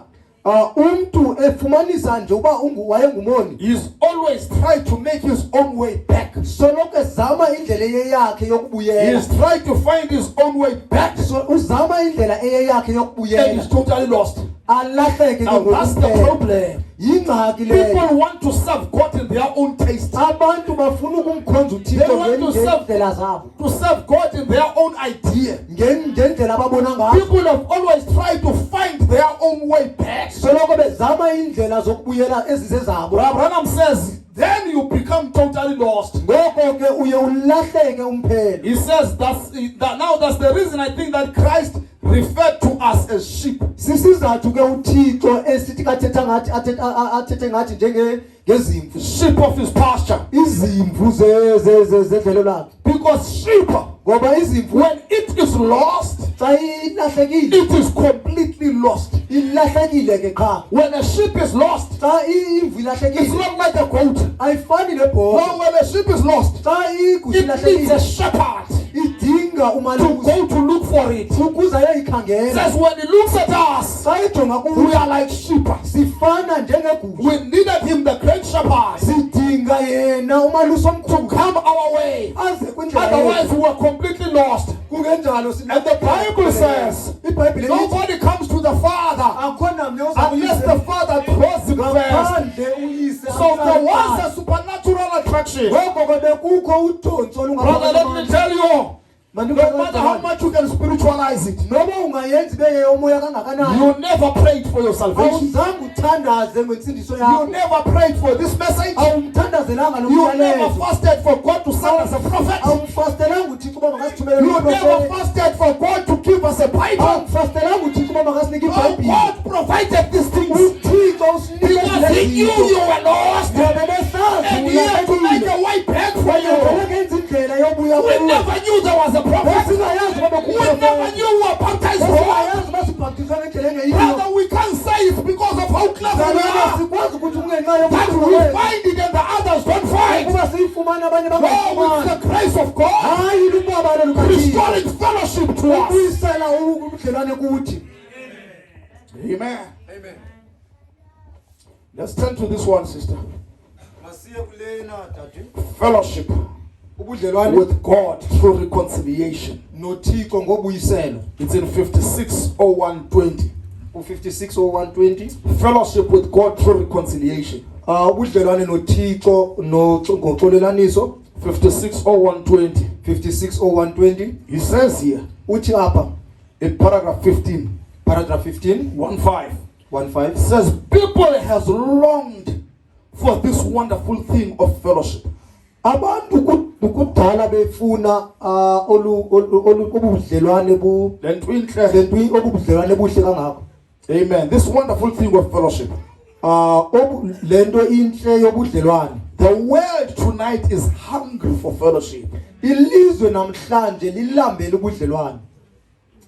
umntu efumanisa nje uba wayengumoni he's always tried to make his own way back. soloko ezama indlela eyeyakhe yokubuyela He's tried to find his own way back, uzama indlela eyeyakhe and yokubuyela he's totally lost. alahleke Now that's the problem. yingxaki leyo People want to serve God in their own taste, abantu bafuna ukumkhonza They uthixo want to ngendlela zabo to serve God in their own idea. ngendlela ababona ngayo People have always tried to find their own way back. soloko bezama indlela zokubuyela ezizezabo Branham says, then you become totally lost. ngoko ke uye ulahleke umphelo He says that's the reason I think that Christ referred to us as sheep. sisizathu ke uthixo esithi kathetha ngathi athethe ngathi ngezimvu Sheep of his pasture. izimvu zedlelo lakhe Because sheep, ngoba izimvu when it is lost, xa ilahlekile it is completely lost. ilahlekile ke qha When a sheep is lost, xa imvu it's ilahlekile not like a goat. ayifani nebhola No, when a sheep is lost, xa igusha it needs a ilahlekile shepherd idinga to umalusi go to look for it. ukuze ayoyikhangela Says when he looks at us, xa ijonga we kuyo are like sheep. sifana njengegusha We needed him, the great shepherd, sidinga yena umalusi to omkhulu come our way. aze kwindlela Otherwise, yethu we were completely lost. kungenjalo And the Bible says, ibhayibhile lithi nobody comes to the Father akho namnye oza unless the kuyise Father draws him first. ngaphandle uyise So there was a supernatural attraction. ngoko ke bekukho udonso Brother, let me tell you, no matter how olungaphakathi much you can spiritualize it, noba ungayenzi beyeyomoya kangakanani you never prayed for your salvation. awuzange uthandaze ngensindiso You yakho never prayed for this message. awumthandazelanga lo You never myalezo fasted for God to send us a prophet. awumfastelanga uthixo uba makasithumele You never fasted for God to give us a Bible. awumfastelanga uthixo uba makasinike No, ibhayibhile God provided these things uthixo usinike because He knew you were lost, ngoba besazi and He had to make a way back for you. kenza indlela yobuya We never knew there was a prophet. singayazi uba We never knew we were baptized for. singayazi uba sibhaptizwa ngendlela engeyiyo Brother, we can't say it's because of how clever we Zalwana are sikwazi ukuthi kungenxa that yokukhulu we kwethu find it and the others don't find. ukuba siyifumane abanye No, it's bangayifumani the grace of God hayi lubabalo lukathixo restoring fellowship to us. ukuyisela ubudlelwane kuthi Amen. Let's turn to this one, sister. masiye kulena dade Fellowship ubudlelwane with God through reconciliation. nothixo ngobuyiselo It's in 56:01:20. u56:120 Fellowship with God through reconciliation. ubudlelwane nothixo ngoxolelaniso 56:01:20. 56:120 He says here uthi apha in paragraph 15, paragraph 15 1:5. 1:5 It says people has longed for this wonderful thing of fellowship. abantu kudala befuna obudlelwane Then twinhle. obudlelwane buhle kangako Amen. This wonderful thing of fellowship. lento inhle yobudlelwane The world tonight is hungry for fellowship. ilizwe namhlanje lilambele ubudlelwane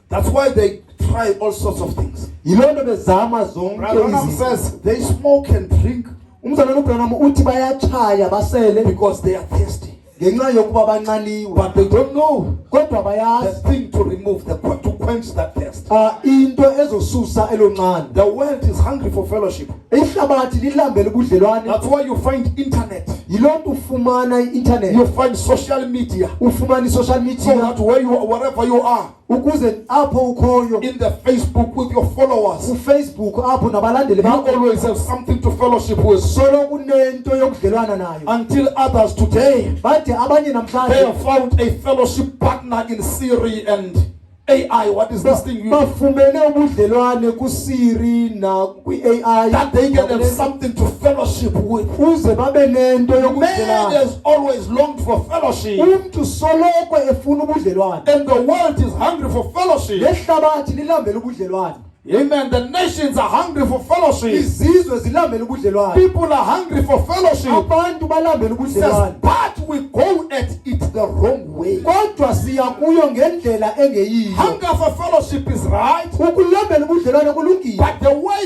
That's why they try all sorts of things. yiloo nto bezama zonke Branham izinto says they smoke and drink umzalwane uBranham uthi bayatshaya basele because they are thirsty. ngenxa yokuba banxaniwe But they don't know kodwa the bayazi thing to remove, to quench that thirst. into ezosusa eloncane. The world is hungry for fellowship. Ihlabathi lilambele ubudlelwane. That's why you find internet. Yilonto ufumana internet. You find social media. Ufumana social So media. that wherever you are, Ukuze apho ukhoyo in the Facebook with your followers, uFacebook apho nabalandeli you bakho always have something to fellowship with. solo kunento yokudlelwana nayo. Until others today, Bathi abanye they namhlanje have found a fellowship partner in Siri and AI. What is this thing? bafumene ubudlelwane kuSiri na kwiAI That they can have something to fellowship with. uze babe nento Man yokudlelwana. has always longed for fellowship, Umuntu soloko efuna ubudlelwane. and the world is hungry for fellowship. Lehlabathi lilambele ubudlelwane. Amen. The nations are hungry for fellowship. Izizwe zilambele ubudlelwane. People are hungry for fellowship. Abantu balambele It says, ubudlelwane. but we go at it the wrong way. Kodwa siya kuyo ngendlela engeyiyo. Hunger for fellowship is right, Ukulambela ubudlelwane kulungile. but the way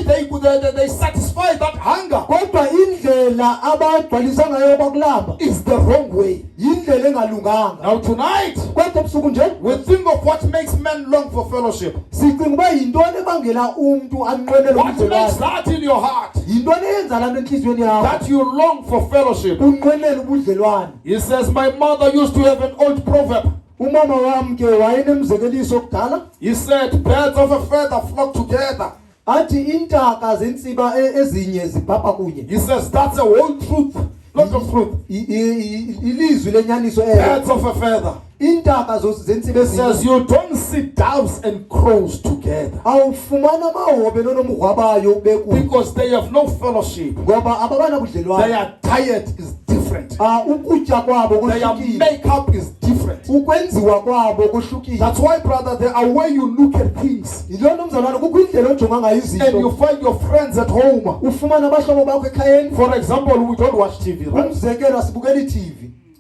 they satisfy that hunger Kodwa indlela abagcwalisa ngayo kwakulamba is the wrong way. indlela engalunganga. Now tonight, Kodwa busuku nje we think of what makes men long for fellowship. sicinga uba yintoni ebangela umuntu anqwenele What makes ubudlelwane. that in your heart, Yintoni eyenza lanto enhliziyweni yakho that you long for fellowship? unqwenele ubudlelwane. He says, my mother used to have an old proverb. Umama wami ke wayenemzekeliso kudala He said, birds of a feather flock together. athi intaka zentsiba ezinye zibhabha kunye. He says, that's a whole truth, lot of truth. Ilizwi lenyaniso Birds of a feather. intaka zentsiba It says, ezinye you don't see doves and crows together awufumana amahobe nonomghwabayo bekunye because they have no fellowship. ngoba ababana budlelwane. Their diet is different. Ukutya kwabo Their kuhlukile. makeup is different. Ukwenziwa kwabo kuhlukile. That's why, brother, there are way you look at things Yilona mzalwane kukho indlela ojonga ngayo and you izinto. find your friends at home. Ufumana abahlobo bakho ekhayeni. For example, we don't watch TV, right? Umzekelo asibukeli TV.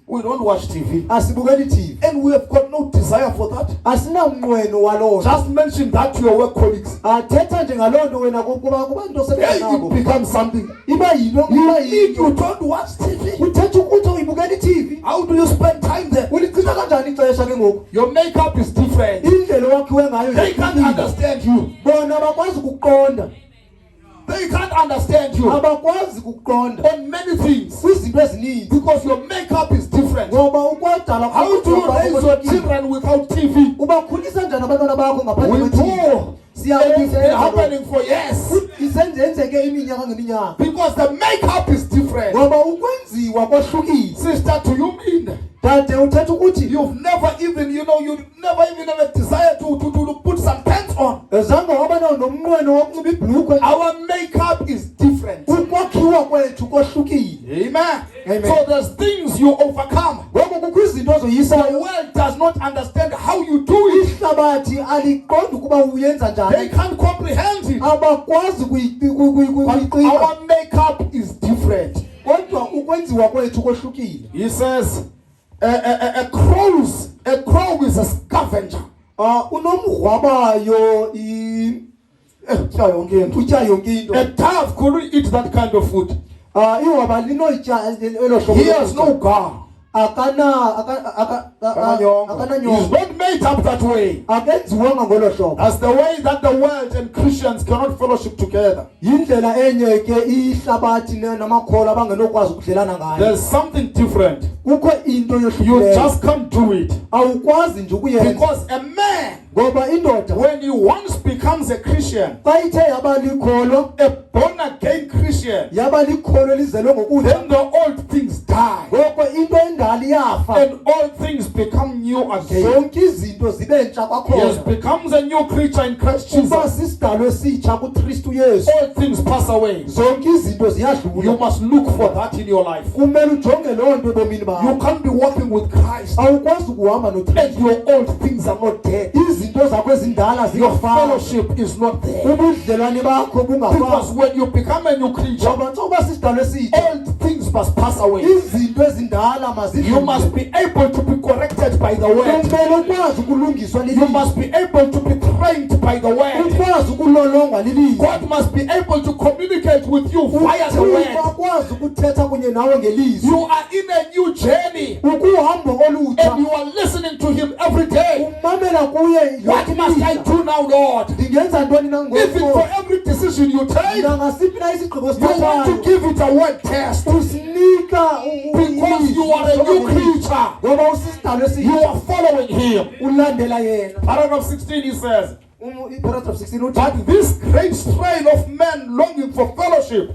We don't watch TV. Asibukeli TV. And we have got no desire for that. Asinamnqweno waloo nto. Just mention that to your work colleagues. Athetha nje ngaloo nto wena kubantu osebenza Then it nabo. becomes something. Iba yinto If you don't watch TV, uthetha ukuthi uyibukela iTV. how do you spend time there? Ulichitha kanjani ixesha ke ngoku? Your makeup is different. Indlela owakhiwe ngayo They can't ihlukile. understand you. Bona abakwazi ukuqonda. They can't understand you Abakwazi ukuqonda on many things kwizinto ezininzi. because your makeup is different. Ngoba ukwadala How do you raise your children without TV? ubakhulisa njani abantwana bakho ngaphandle We kwe-TV? do. And it's been happening for years Isenzenzeke iminyaka ngeminyaka. because the makeup is different. Ngoba ukwenziwa kwahlukile. Sister, do you mean Tade uthetha ukuthi you've never even, you never even have a desire to put some pants on? zange waba nomnqweno wokunxiba ibhulukhwe. Our makeup is different. Ukwakhiwa kwethu kohlukile. Amen. Amen. So there's things you overcome. Ngoba kukho izinto The ozoyisayo. world does not understand how you do it. Ihlabathi aliqondi ukuba uyenza They njani. can't comprehend it. Abakwazi But kuyiqika. our makeup is different. Kodwa ukwenziwa kwethu kohlukile. He says, a crow is a scavenger. Unomghwabayo utya yonke into. A dove couldn't eat that kind of food. Ihwaba linoyitya elo hlobo. He has no guard. akananyongo. He's not made up that way. Akenziwanga ngolo hlobo. That's the way that the world and Christians cannot fellowship together. Yindlela enye ke ihlabathi namakholwa abangenokwazi ukudlelana ngayo. There's something different. Kukho into You yohlukileyo. just can't do it. Awukwazi nje ukuyenza. Because a man, Ngoba indoda when he once becomes a Christian, xa ithe yaba likholo, a born again Christian, yaba likholo lizelwe ngokutsha, then the old things die ngoko into endala iyafa. and all things become new again. Zonke izinto zibe ntsha He has kwakhona. becomes a new creature in Christ Uba Jesus. sisidalwe esitsha kuKristu Yesu. All things pass away. Zonke izinto You ziyadlula. must look for that in your life. Kumele ujonge loo nto ebomini You bakho. can't be walking with Christ Awukwazi ukuhamba and noKristu. your old things are not dead. Izinto zakho ezindala Your ziyafana. fellowship is not there. Ubudlelwane bakho Because bungafani. when you become a new creature, Ngoba xa uba sisidalwe esitsha, old things must pass away. izinto ezindala You must mazidlule. be able to be corrected by the word. Kumele ukwazi ukulungiswa You lilizwi. must be able to be trained by the word. Ukwazi ukulolongwa lilizwi. God must be able to communicate with you via the Uthixo word. akwazi ukuthetha kunye nawe ngelizwi. You are in a new journey Ukuhambo olutsha. and you are listening to Him every day. mamela kuye What must I do now, Lord? ndingenza ntoni na Even for every decision you take, ngasiphi na isigqibo you want to sithathayo give it a word test. usinika Because you are a new creature. ngoba usisidalo You are following him. ulandela yena. Paragraph 16 he says, Paragraph 16 uthi but this great strain of men longing for fellowship,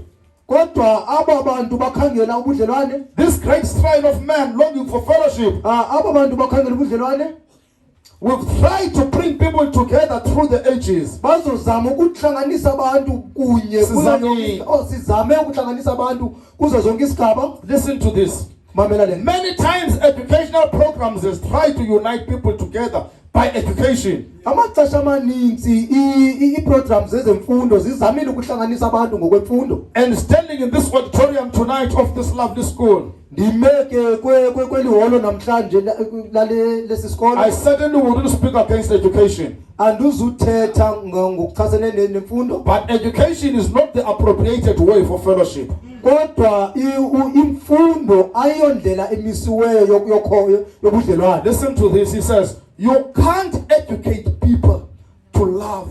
kodwa aba bantu bakhangela ubudlelwane this great strain of men longing for fellowship, aba bantu bakhangela ubudlelwane we've tried to bring people together through the ages. bazozama ukuhlanganisa abantu kunye Sizamile. sizame ukuhlanganisa abantu kuzo zonke isigaba. Listen to this. Mamela le Many times educational programs has tried to unite people together by education. amaxesha amaninzi i-programs zezemfundo zizamile ukuhlanganisa abantu ngokwemfundo. And standing in this auditorium tonight of this lovely school, ndimeke kweliholo namhlanje lesi sikolo I certainly wouldn't speak against education. andizuthetha ngokuchasene nemfundo, But education is not the appropriated way for fellowship. kodwa imfundo ayiyondlela emisiweyo yobudlelwane. Listen to this. He says, you can't educate people to love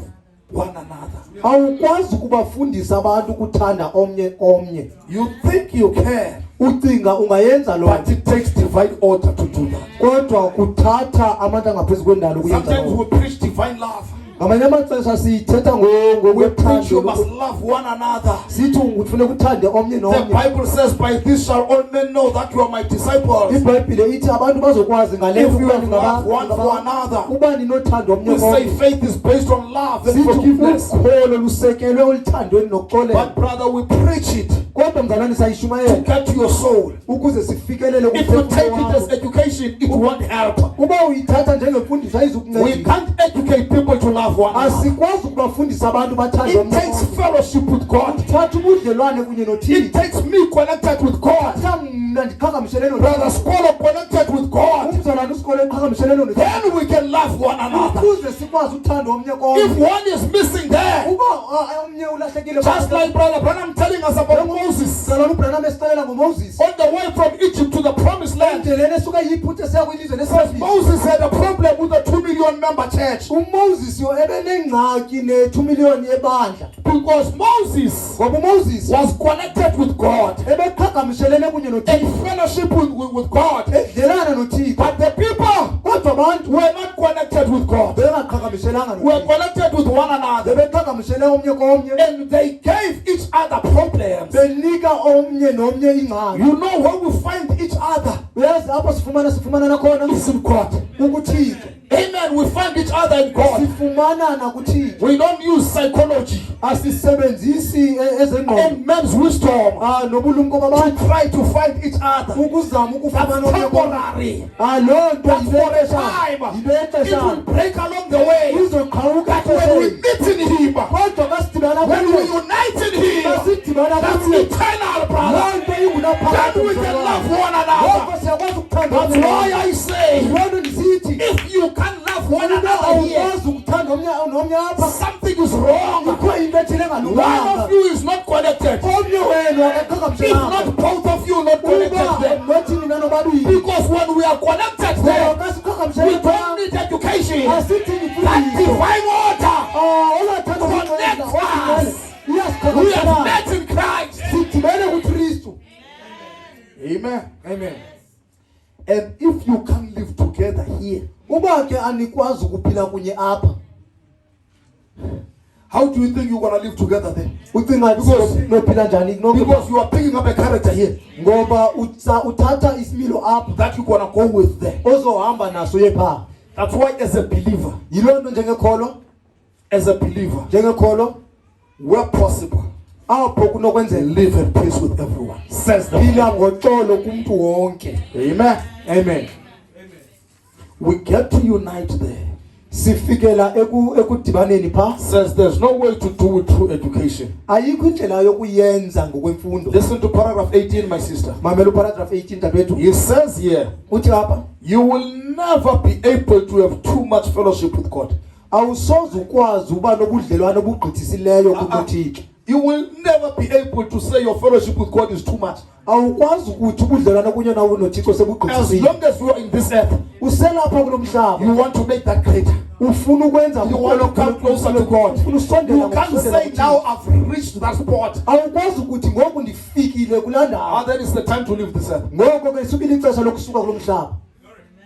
one another. awukwazi ukubafundisa abantu ukuthanda omnye. You think you can, ucinga ungayenza lo, but it takes divine order to do that. kodwa kuthatha amandla angaphezu kwendalo ukuyenza Sometimes lo. we preach divine love. ngamanye amaxesha sithetha We preach you must ngokwethando, love one another. sithi kufuneka uthande omnye The nomnye. Bible says, by this shall all men know that you are my disciples. iBhayibhile ithi abantu bazokwazi ngale If nto you ukuba have loved one for ningaba- another. uba ninothando omnye We say komnye. faith is based on love and Sithi forgiveness. ukholo lusekelwe oluthandweni nokuxolela. But brother, we preach it Kodwa mzalwane to sayishumayela get to your soul. ukuze sifikelele If you take kumphefumlo it as wakho. education, it won't help. Uba uyithatha njengemfundiso We ayizukuncedisa. can't educate people to love one another. Asikwazi ukubafundisa abantu bathande It omnye takes komnye. fellowship with God. Thatha ubudlelwane kunye It noThixo. takes me connected with God. Thatha mna ndiqhagamshelene Brother noThixo. Scholar connected with God. Umzalwane usikole eqhagamshelene noThixo. Then we can love one another. Ukuze sikwazi uthanda omnye If komnye. one is missing there, Uba omnye ulahlekile just like Brother Branham telling us about Moses mzalwane uBranham esixelela ngoMoses. on the way from Egypt to the promised land. endleleni esuka yiphuthe esiya kwilizwe Says lesibili. Moses had a problem with a 2 million member church uMoses ebenengxaki ne2 million yebandla. because Moses Ngoba uMoses was connected with God ebeqhagamshelene kunye noThixo. in fellowship with God. edlelana noThixo. But the people Kodwa abantu were not connected with God. bengaqhagamshelanga Were noThixo. connected with one another. bebeqhagamshele omnye komnye. And they gave each other problems. benika omnye nomnye ingxaki. You know where we find each other uyazi apho sifumana nakhona is in God. ukuThixo. Amen. We find each other in God. sifumana nakuThixo. We don't use psychology asisebenzisi ezengqondo and man's wisdom nobulumko to babantu try to find each other. ukuzama ukufumana That's omnye komnye. temporary. loo nto That's for a yinto time. It will exeshana. break along the way. izoqhawuka But when we exesheni. meet in Him, kodwa kasidibana when we kuye, unite in Him, kasidibana that's kuye, eternal, brother. loo nto ingunaphakade Then we can love one another. Ngoko siyakwazi ukuthanda That's omnye why nomnye. I say, Loo nto ndisithi if you can love one ukuba another here, awukwazi ukuthanda nomnye apha, something is wrong. kukho into ethile One engalunganga. of you is not connected. omnye wenu If akaqhagamshelanga. not both of you not connected there. uba nothi nina nobabili, Because when we are connected ngoba there, we kasiqhagamshelanga, don't need education. asithi That yimfundiso. divine order. olathanda Connect us. We have iyasiqhagamshelanga. met in Christ. sidibene kuKristu. Amen. Amen. And if you can't live together here, uba ke anikwazi ukuphila kunye apha, how do you think you're going to live together then? ucinga nophila njani Because you are picking up a character here ngoba uthatha isimilo apha that you're going to go with there. ozohamba naso yepha. That's why as a believer, yiloo nto njengekholwa where possible, apho kunokwenzeka live at peace with everyone. Says the phila Bible. ngoxolo kumntu wonke. Amen. Amen. We get to unite there. sifikela ekudibaneni pha. Says there's no way to do it through education. ayikho indlela yokuyenza ngokwemfundo. Listen to paragraph 18, my sister. mamela uparagraph 18 dadwethu. He says here, uthi apha, you will never be able to have too much fellowship with God. awusoze ukwazi uba nobudlelwane obugqithisileyo kunoThixo. You will never be able to say your fellowship with God is too much. awukwazi ukuthi ubudlelwano kunye nawo noThixo As sebugqithile long as you are in this earth, uselapha kulomhlaba you want to make that greater. ufuna ukwenza You want to come closer to God. ufuna usondela You can't say now I've reached that spot. awukwazi ukuthi ngoku ndifikile kulandawo And then it's the time to leave this earth. ngoko ke isukile ixesha lokusuka kulomhlaba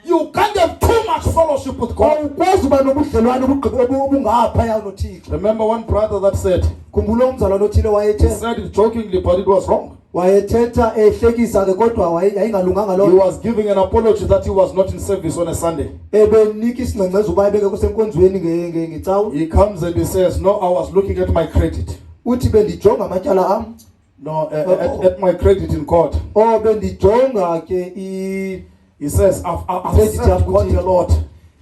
You can't have too much fellowship with God. awukwazi uba nobudlelwano obungaphaya noThixo. Remember one brother that said, khumbula umzalwane othile he wayethe said it jokingly, but it was wrong. wayethetha ehlekisa ke kodwa yayingalunganga He lo was giving an apology that he was not in service on a Sunday. ebenika isingcengcezo uba ebeke kusenkonzweni ngecawu He comes and he says, no, I was looking at my credit. uthi bendijonga amatyala am No, at my credit in court. bendijonga ke He says, I've Credit served yakho God Thixo. a lot.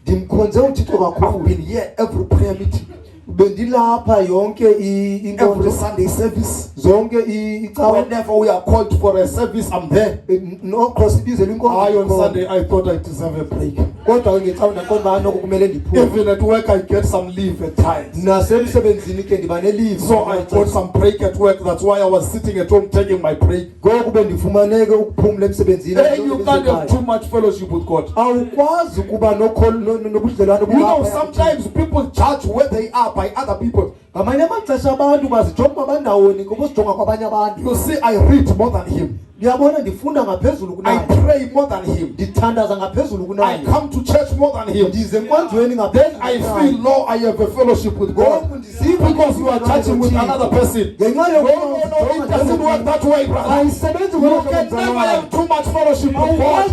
ndimkhonze uThixo I've kakhulu been here every prayer meeting, bendilapha yonke every inkonzo Sunday service. zonke icawa Whenever we are called for a service, I'm there. nocross ibizela I on inkonzo Sunday, I thought I deserve a break. kodwa ke ngecawu naqonda uba noko kumele ndiphume Even at work, I get some leave at times. nasemsebenzini ke ndiba neleave So I got some break at work. That's why I was sitting at home taking my break. ngoku bendifumaneke ukuphumla emsebenzini Hey, you can't have too much fellowship with God. awukwazi ukuba nobudlelwane You know, obuphaya sometimes people judge where they are by other people. ngamanye amaxesha abantu bazijonga uba bandawoni ngokuzijonga kwabanye abantu You see, I read more than him. ndiyabona ndifunda ngaphezulu I kunaye pray more than him. ndithandaza ngaphezulu I kunaye come to church more than him. ndize enkonzweni Then I feel, no, I have a fellowship with God. Because you are touching with another person. ngenxa No, it doesn't work that way, brother. ayisebenzi You can never have too much fellowship with God.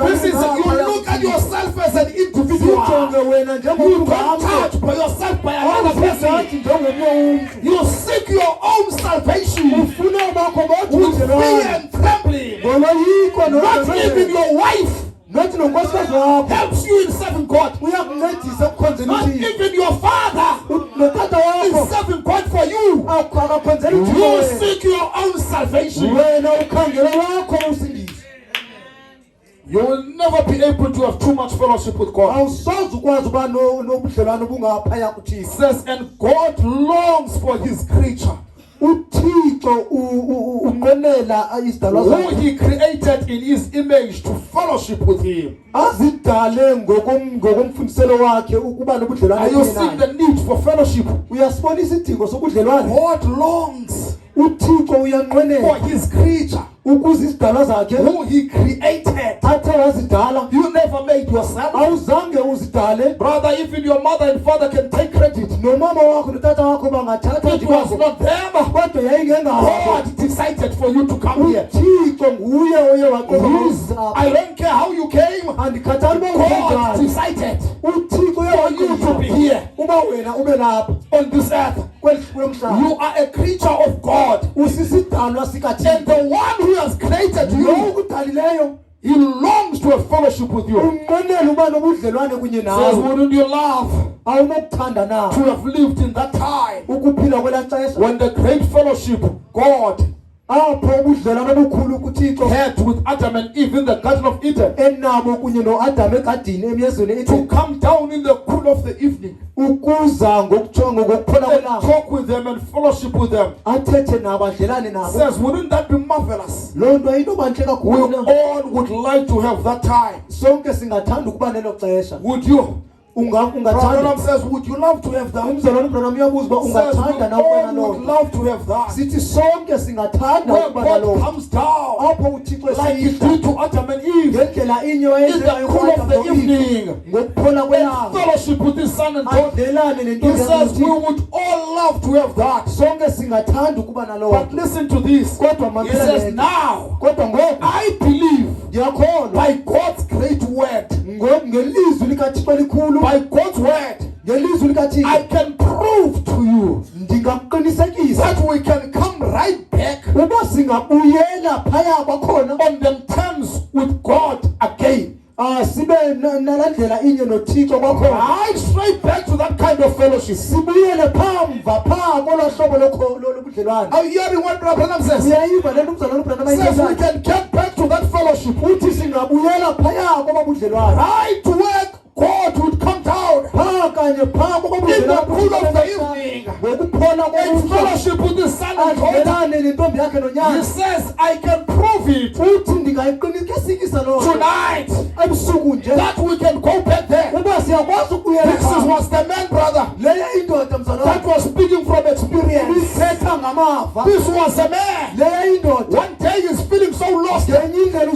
This is, you look at yourself as an individual. ujonge wena You don't njengomntu touch by yourself by another person. awuzisathi njengomnye umntu You seek your own salvation ufuna obakho bodwa with fear ubudlelwane and trembling. ngoloyiko Not even your wife nothi nonkosikazi wakho helps you in serving God. uyakuncedisa ekukhonzeni Not uThixo even your father notata is wakho serving God for you. akakhonzeli You uThixo seek your own salvation. wena ukhangela wakho usindiso You will never be able to have too much fellowship with God. awusoze ukwazi uba nobudlelwane obungaphaya It kuThixo says, and God longs for his creature, uThixo unqwenela izidalwa who zakhe he created in his image, to fellowship with him. azidale ngokomfundiselo wakhe ukuba nobudlelwane Are you kunye seeing naye the need for fellowship? uyasibona isidingo sobudlelwane God longs uThixo for uyanqwenela his creature, ukuze izidalwa zakhe who he created. athe wazidala You never made yourself. awuzange uzidale Brother, even your mother and father can take credit. nomama wakho notata wakho bangathatha It was njikako not them. kodwa yayingengabo God decided for you to come here. uThixo nguye oye waqoza I don't care how you came. andikhathali uba God uthengani decided uThixo uye for you to be waqoza here uba wena ube lapha on this earth. kwemhlaba You are a creature of God. usisidalwa And sikaThixo the one who has created lo you, ukudalileyo he longs to have fellowship with you. unqwenela uba nobudlelwane kunye Says, nawe wouldn't you love awunokuthanda na to have lived in that time ukuphila kwelaa xesha when the great fellowship God apho ubudlelwane obukhulu kuThixo had with Adam and Eve in the Garden of Eden, enabo kunye noAdam egadini emyezweni to ethi come down in the cool of the evening ukuza ngokujonga ngokuphona and kwelanga talk with them and fellowship with them? athethe nabo adlelane nabo Says, wouldn't that be marvelous? loo nto ayintobantle We kakhulu na all would like to have that time. sonke singathanda ukuba nelo xesha Would you? Brother ungathanda says, would you love to have that? umzalwane uBranham uyabuza uba Says, we ungathanda na ukuba all would naloo love to have that. sithi sonke singathanda Where ukuba God naloo comes down apho uThixo like he esihla did to Adam and Eve ngendlela inye in the wayenzayo cool of the kuAdam evening, ngokuphola and kwelanga fellowship with his son and daughter. adlelane He nentombi says we yakhe would all love to have that. sonke singathanda ukuba naloo But listen to this. kodwa He mamela says, le nto. now kodwa ngoku I believe ndiyakholwa by God's great word, ngelizwi likaThixo elikhulu by God's word, ngelizwi likaThixo I can prove to you ndingakuqinisekisa that we can come right back uba singabuyela phaya kwakhona on them terms with God again. sibe nalaa ndlela inye noThixo kwakhona Right straight back to that kind of fellowship. sibuyele phamva phaa kolwaa hlobo lobudlelwane Are you hearing what Brother Branham says? uyayiva le nto umzalwane uBranham Says we ayithethayo can get back to that fellowship. uthi singabuyela phaya koba budlelwane Right to work, God would come down phaa kanye phaa koba in the cool of the budlelwane evening ngokuphola and kobuso fellowship with his and daughter. avelane nentombi yakhe He nonyana. says, I can prove it Uthi ndingayiqinisekisa loo nto tonight ebusuku nje that we can go back there. uba siyakwazi ukubuyela This was the man, brother, leyo indoda mzala that was speaking from experience. ithetha ngamava. This was a man. Leyo indoda One day he's feeling so lost ngenye indlela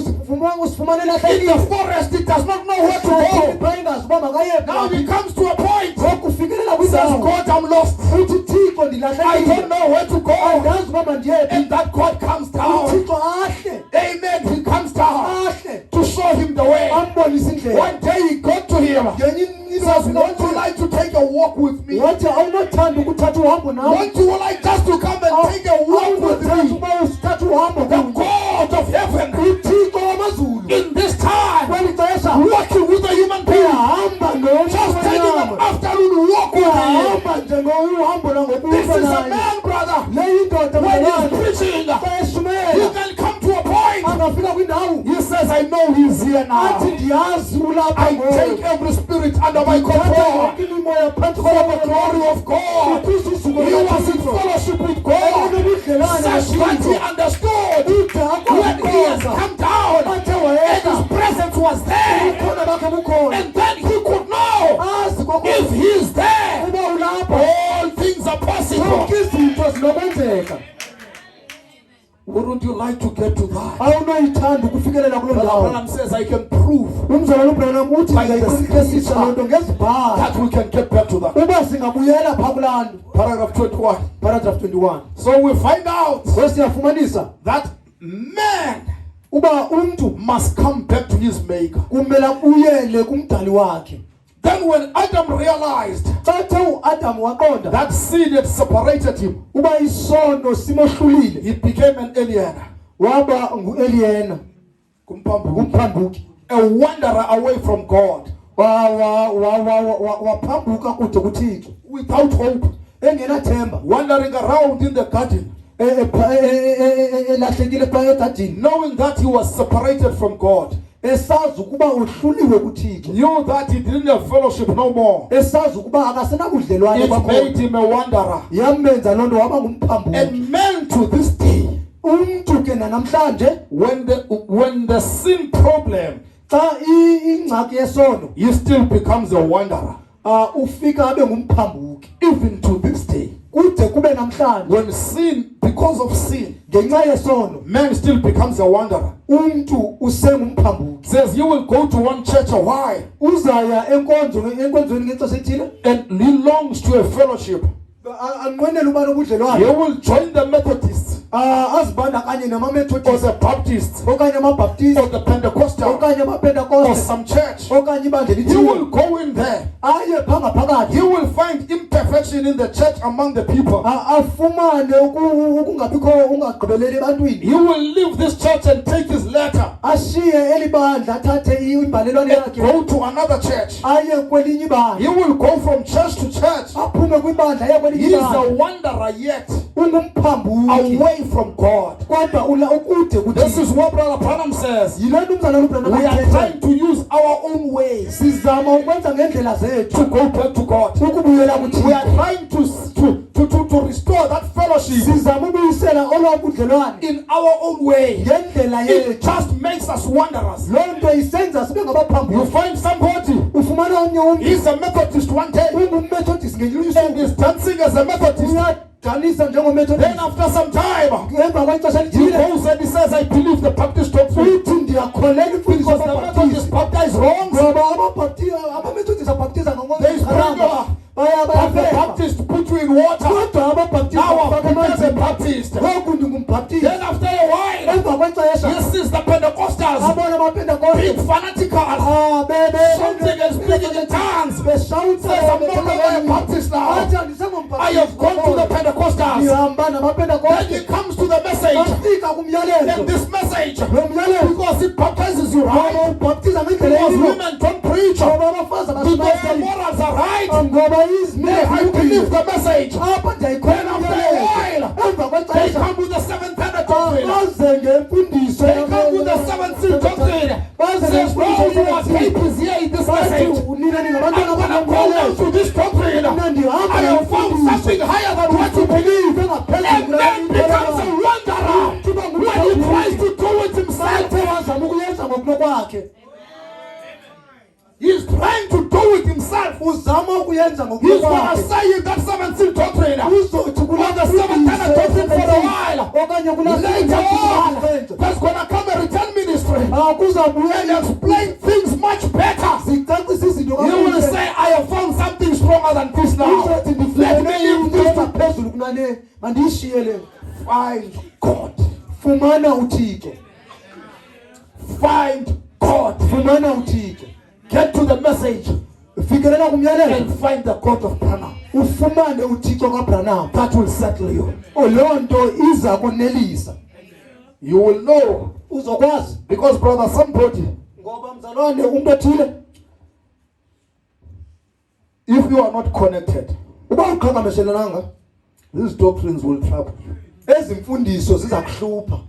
usifumane in the lahlekile forest. He does not know where to go. phaingazi uba makaye Now he comes to a point. okufikelela He says, kwindawo God, I'm lost. uthi Thixo I don't ndilahlekile know where to go. andazi uba mandiyephi. And that God comes down. uthixo ahle Amen. He comes down ahle to show him the way. ambonise indlela. One day he got to him. ngenye He says, won't you like to take a walk with me? wathi awunothanda ukuthatha uhambo nawe Won't you like just to come and take a walk with awunothanda me? uba usithatha uhambo The kunye. God of heaven uthixo wamazulu in this time kweli xesha walking with a human being. uyahamba Just taking an afternoon walk with him. uyahamba njengouhambo This langokufa is a naye. man, brother. leyo indoda When he's mzalwane preaching, xa he eshumela can come to a point. angafika kwindawo He says, I know he's here now. athi ndiyazi ulapha I take every spirit under my Ndithatha control yonke imimoya phantsi for the glory of God. ukuze usuku He was in lukaThixo. fellowship with God. Enobudlelwane Such that he noThixo. understood Ude when he has akwazi come down athe and wayeka his presence was there. ubukhona bakhe bukhona And then he could know azi if kwakuba he's there, ulapha all things are possible. zonke izinto zinokwenzeka. Wouldn't you like to get to that? awunoyithanda ukufikelela kuloo Brother ndawo. Branham says, I can prove umzalwane uBranham uthi By the ndingayiqinisekisa loo nto ngezibhalo that we can get back to that. uba singabuyela phaa kulaa nto. Paragraph 21. Paragraph 21 So we find out wesiyafumanisa that man uba umntu must come back to his maker. kumele abuyele kumdali wakhe. Then when Adam realized Xa the uAdam waqonda that sin had separated him, uba isono simohlulile he became an alien, waba nguEliana kumphambuki a wanderer away from God, waphambuka kude kuThixo without hope, engenathemba wandering around in the garden, elahlekile phaa egadini knowing that he was separated from God, esazi ukuba uhluliwe kuThixo knew that he didn't have fellowship no more. esazi ukuba akasenabudlelwane It made bakhona him a wanderer. yamenza loo nto waba ngumphambukeli. And man to this day, Umntu ke nanamhlanje when the sin problem, xa ingxaki yesono he still becomes a wanderer. ufika abe ngumphambuki Even to this day, kude kube namhlanje when sin, because of sin, ngenxa yesono man still becomes a wanderer. umntu usengumphambukeli. Says you will go to one church a while Uzaya enkonzweni ngexesha ethile and he longs to a fellowship. anqwenela uba He nobudlelwane will join the Methodists azibandakanye or namamethodist the Baptists okanye amabhaptist or the Pentecostal okanye or amapentekoste some church. okanye ibandla He elithile will go in there. aye phaa He ngaphakathi will find imperfection in the church among the people. afumane ukungabikho ungagqibeleli ebantwini. He will leave this church and take his letter Ashiye eli bandla athathe imbalelwane and yakhe go to another church. aye kwelinye He ibandla will go from church to church. aphume kwibandla aye He kwelinye is a ibandla wanderer yet, ungumphambukeli away from God. kodwa ukude This is kuThixo. what Brother Branham says. Yile nto umzalwane uBranham We are ayithetha. trying to use our own ways Sizama ukwenza ngendlela zethu to go back to God. ukubuyela We are kuThixo. trying to restore that fellowship Sizama ukubuyisela olwaa budlelwane in our own way. ngendlela It yethu. just makes us wanderers. Loo nto isenza sibe You ngabaphambuki. find somebody, Ufumana omnye umntu he's a Methodist one day ungummethodist ngelinye and usuku is dancing as a Methodist. uyadanisa njengomethodist. Then after some time, Emva kwexesha he lithile goes and he says, I believe the Baptist doctrine. uthi ndiyakholelwa imfundiso Because the Methodist yabapaptist baptize wrong. ngoba abamethodist abhaptiza They sprinkle. But the bayabafeka Baptist put you in water. kodwa ababhaptist Now I'm bafaka as a amanzi Baptist. ngoku ndingumbhaptist. Then after a while, Emva kwexesha he sees the Pentecostals, abona abapentekoste big fanaticals, shouting and speaking in tongues. Says, I'm no longer a Baptist now. I have gone to the Pentecostals. ndihamba Then he namapentekoste comes to the message. afika And kumyalezo this message, lo myalezo because it baptizes you ngoba right, ubhaptiza ngendlela because eyiyo women don't preach, ngoba abafazi because the abasibaseli morals are right, ngoba then I believe the message. apha Then ndiyayikholelwa after a while, emva they kwexesha come with the seventh Pentecost doctrine. baze ngemfundiso They come with the seventh seal doctrine. Says, no, you are papers here in this message. nina I'm ningabantwana going to go down to this doctrine. I have found something higher than what you believe. And then ngokwakhe. He's trying to do it himself. Uzama ukuyenza He's going to ngokwakhe. say in that 17th doctrine. Uzothi Or the 7th doctrine for a while. okanye kula Later on, there's going to come a return ministry. kuzabuya And explain things much better. zicacisa izinto You will say, I have found something stronger than this now. Let me leave this to phezulu kunale mandiyishiyele. find God. Fumana uThixo. Find God. Fumana uThixo. Get to the message Fikelela kumyalelo. and find the God of Branham. Ufumane uThixo kaBranham. That will settle you. Lonto iza kunelisa. You will know. Uzokwazi Because brother, somebody, ngoba mzalwane umuntu othile if you are not connected, uba uqhagamshelelanga these doctrines will trouble you. ezimfundiso ziza kuhlupha.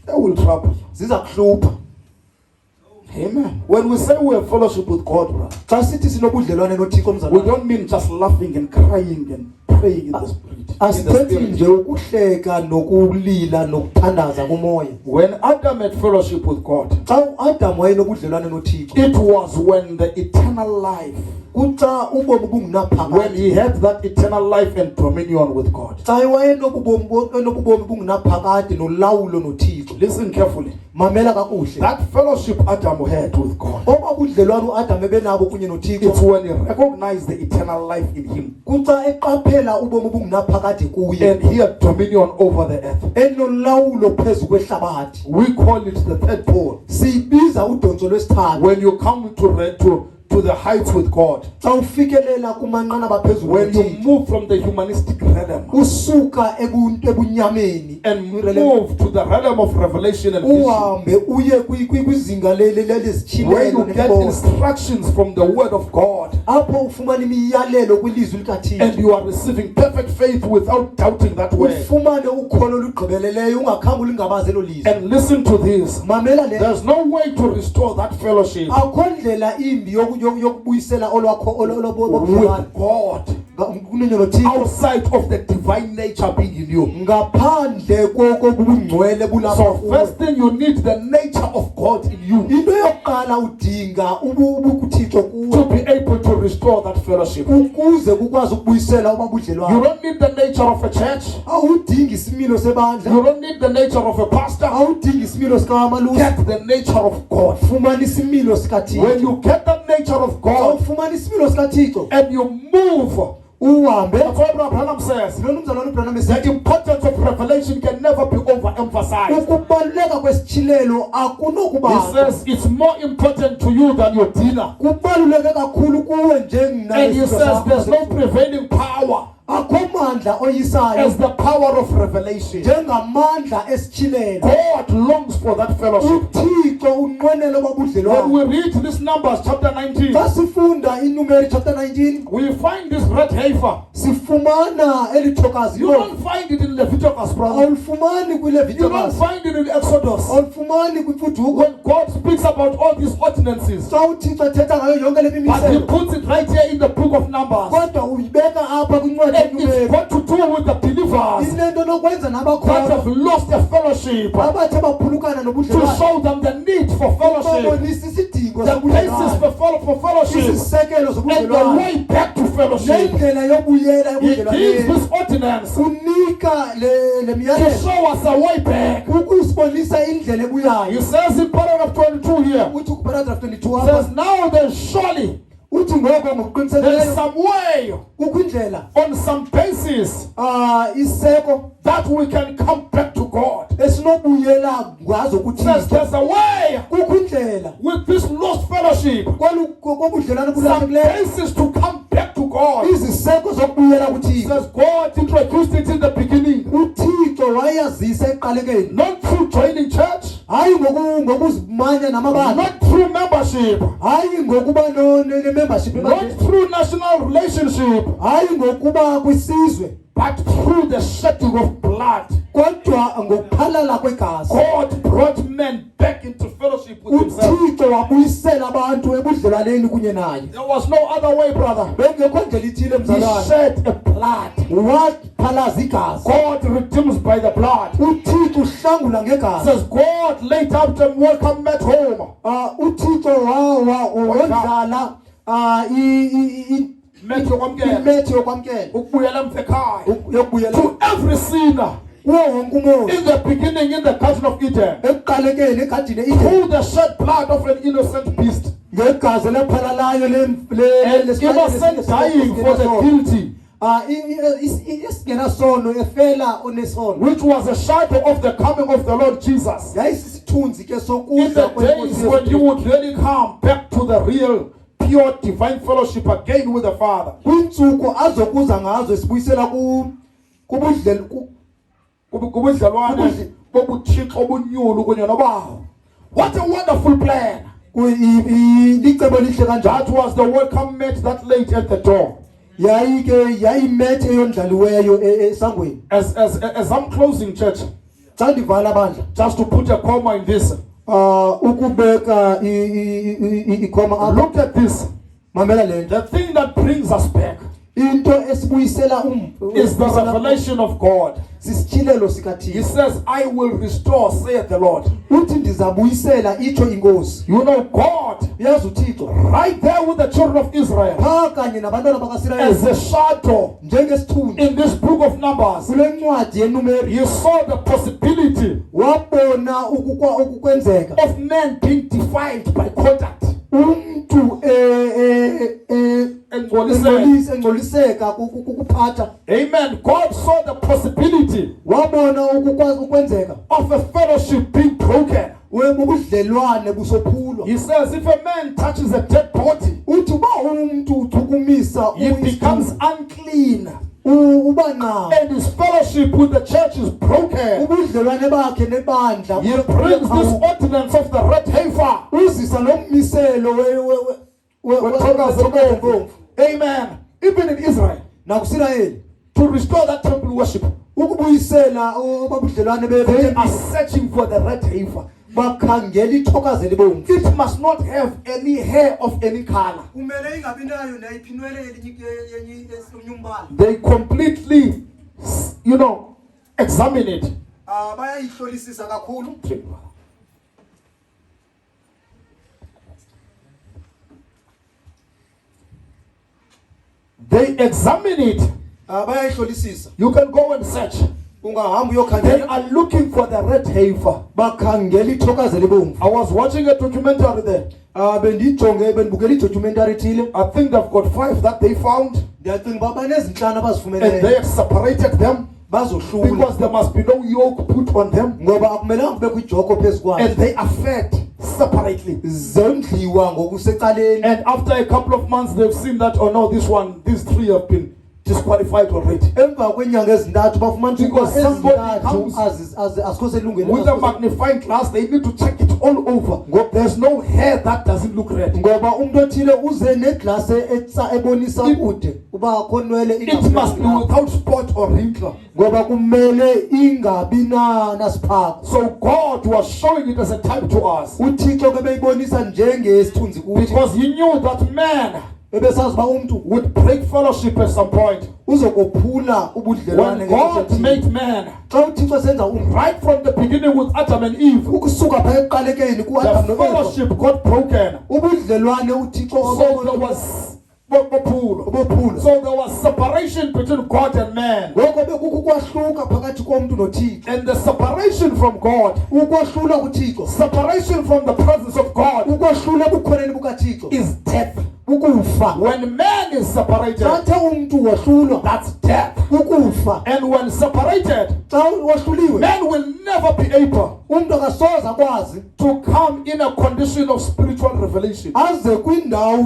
They will trouble you. Ziza kuhlupha. Amen. When we say we have fellowship with God, brother, Xa sithi sinobudlelwane noThixo we mzalwane. don't mean just laughing and crying and praying in the spirit. In the Asithethi spirit. nje ukuhleka nokulila nokuthandaza kumoya. When Adam had fellowship with God, Xa uAdam wayenobudlelwane noThixo, it was when the eternal life, kuxa ubomi when bungunaphakade. he had that eternal life and dominion with God. Xa wayenobubomi bungunaphakade nolawulo noThixo. Listen carefully. Mamela kakuhle. That fellowship Adam had with God, Oba budlelwane uAdam ebenabo kunye it's noThixo. when he recognized the eternal life in him Kuxa eqaphela ubomi bungunaphakade kuye. and he had dominion over the earth. Enolawulo phezu kwehlabathi. We call it the third pole. Sibiza udonso lwesithathu. When you come to the heights with God, Xa ufikelela kumanqanaba phezulu when you noThixo, move from the humanistic realm usuka ebunyameni and move to the realm of revelation and vision, uhambe uye kwizinga where lezitshilelo you get nembono. instructions from the word of God Apho ufumana imiyalelo kwilizwi and likaThixo. you are receiving perfect faith without doubting that word. Ufumane ukholo olugqibeleleyo ungakhange ulingabazi elo lizwi. And listen to this. Mamela le. There's no way to restore that fellowship Akho ndlela imbi yokubuyisela olwakho with God kunenye noThixo outside of the divine nature being in you. ngaphandle kobungcwele bulapha So kuwe. first thing, you need the nature of God in you Into yokuqala udinga ubukuThixo to kuwe be able to restore that fellowship. ukuze kukwazi ukubuyisela You ubabudlelwane. don't need the nature of a church. Awudingi isimilo sebandla. You don't need the nature of a pastor. Awudingi isimilo sikamalusi. Get the nature of God. Fumana isimilo When sikaThixo. you get that nature of God Awufumana isimilo sikaThixo and you move, uhambe. that's what Brother Branham says. Lona umzalwane uBranham The esithi importance of revelation can never be overemphasized. ukubaluleka kwesitshilelo He akunokuba. says it's more important to you than your dinner. Kubaluleke kakhulu kuwe njengina. And he says there's no prevailing power akho mandla as oyisayo the power of revelation. njengamandla esitshilelo. God longs for that fellowship. uThixo unqwenela When babudlelwane. we read this Numbers chapter 19, Xa sifunda iNumeri chapter 19 we find this red heifer. sifumana elithokazi. You don't find it in Leviticus, brother. Awulifumani You don't kwiLeviticus. find it in Exodus. Awulifumani kwimfuduko. When God speaks about all these ordinances, Xa uThixo ethetha ngayo yonke le but he mimiselo puts it right here in the book of Numbers. kodwa uyibeka apha kwincwadi And it's yeNumeri. got to do with the believers Inento nokwenza that nabakholwa have lost their fellowship, to abathe baphulukana nobudlelwane. show them the need for fellowship, Babonisa isidingo the basis sobudlelwane. for fellowship, Isisekelo and the zobudlelwane. way back to fellowship. Nendlela yokubuyela He gives ebudlelwaneni. this ordinance Unika le to miyalelo show us a way back. ukusibonisa indlela He ebuyayo. says in paragraph 22 here, Uthi kuparagraph 22 says apha now there's surely uthi ngoko there's ngokuqinisekileyo some way kukho indlela on some basis iseko that we can come back to God. esinobuyela ngazo Says kuThixo. there's a way Kukho indlela with this lost fellowship, kobudlelwane some bulahlekileyo. basis to come back to God. Iziseko zokubuyela kuThixo. Says God introduced it in the beginning, uThixo wayazisa eqalekeni. not through joining church, Hayi ngokuzimanya namabandla. not through membership, Hayi ngokuba ne-membership not ebandleni. through national relationship, Hayi ngokuba kwisizwe but through the shedding of blood. kodwa ngokuphalala kwegazi God brought men back into fellowship with himself. uThixo wabuyisela abantu ebudlelwaneni kunye naye. There was no other way, brother. Bengekho ndlela ithile He mzalwane. shed a blood. Waphalaza igazi. God redeems by the blood. uThixo uhlangula ngegazi. Says God laid up them welcome at home. uThixo wondlala Methi yokwamkela. imethi yokwamkela Ukubuyela emfekhaya. yokubuyela To every sinner. kuwo wonke umuntu In the beginning, in the Garden of Eden. ekuqalekeni egadini Eden Through the shed blood of an innocent beast. ngegazi lephalalayo And innocent dying for the guilty. isingenasono efela onesono Which was a shadow of the coming of the Lord Jesus. yayisisithunzi ke In sokuza the days when you would really come back to the real, pure, divine fellowship again with the Father. kwintsuku azokuza ngazo sibuyisela Kubudlelwane bobuthixo obunyulu kunye nobawo. What a wonderful plan. licebo lihle kanjalo. That was the welcome mat that laid at the door. yayimethe eyondlaliweyo esangweni. As I'm closing, church, Xa ndivala bandla just to put a comma in this. ukubeka ikhoma apha. Look at this. Mamela le nto. The thing that brings us back Into esibuyisela is the revelation of God. sisityhilelo He sikaThixo. says, I will restore, saith the Lord. Uthi ndizabuyisela itsho inkosi. You know, God, Yazi uThixo right there with the children of Israel, phaa kanye nabantwana as bakaSirayeli a shadow njengesithunzi in this book of Numbers, kule ncwadi yeNumeri you saw the possibility wabona ukukwenzeka of men being defiled by contact. umntu engcoliseka kuphatha. Amen. God saw the possibility Wabona ukwenzeka of a fellowship being broken. ubudlelwane busophulwa. He says, if a man touches a dead body, Uthi uba umntu uthukumisa he becomes unclean, uba nqawo. and his fellowship with the church is broken. Ubudlelwane bakhe nebandla He brings this ordinance of the red heifer. uzisa lo mmiselo Wethokazi ebomvu. Amen. Even in Israel, nakuSirayeli to restore that temple worship, ukubuyisela obabudlelwane they are searching for the red heifer. bakhangela ithokazi elibomvu. It must not have any hair of any color. Kumele ingabi nayo nayiphi inwele yenye umbala. They completely, examine it. Bayayihlolisisa kakhulu. They examine it. Bayayihlolisisa. You can go and search. Ungahamba They uyokhangela. are looking for the red heifer. Bakhangela ithokazi elibomvu. I was watching a documentary there. Bendibukela idocumentary ethile. I think they've got 5 that they found, Ndiyacinga uba banezinhlanu and abazifumeneyo. they have separated them Bazohlula because there must be no yoke put on them, ngoba akumelanga kubekho ijoko phezu kwazo. and they are fed separately. Zondliwa ngokusecaleni. And after a couple of months, they've seen that, oh no, these 3 have been disqualified already. Emva kwenyanga ezintathu bafumanisa Because ukuba somebody ezintathu comes azikho selungweni. With a magnifying glass, they need to check it all over. There's no hair that doesn't look red. Ngoba umuntu othile uze neglasi ebonisa kude uba akho nwele It must be without spot or wrinkle. ngoba kumele ingabi nasiphako. So God was showing it as a type to us, uThixo ke beyibonisa njengesithunzi kuthi because he knew that man ebesazi uba umntu would break fellowship at some point. uzokophula ubudlelwane When God made man, xa uThixo senza umntu right from the beginning with Adam and Eve, ukusuka phaa ekuqalekeni the kuAdam noEva fellowship got broken. ubudlelwane uThixo So there was obophula. So there was separation between God and man. ngoko bekukho ukwahluka phakathi komntu noThixo. And the separation from God, Ukwahlula kuThixo, separation from the presence of God, ukwahlula ebukhoneni bukaThixo is death. ukufa. When man is separated, Xa umntu wahlulwa that's death. ukufa. And when separated, Xa wahluliwe man will never be able umntu akasoze akwazi to come in a condition of spiritual revelation. aze kwindawo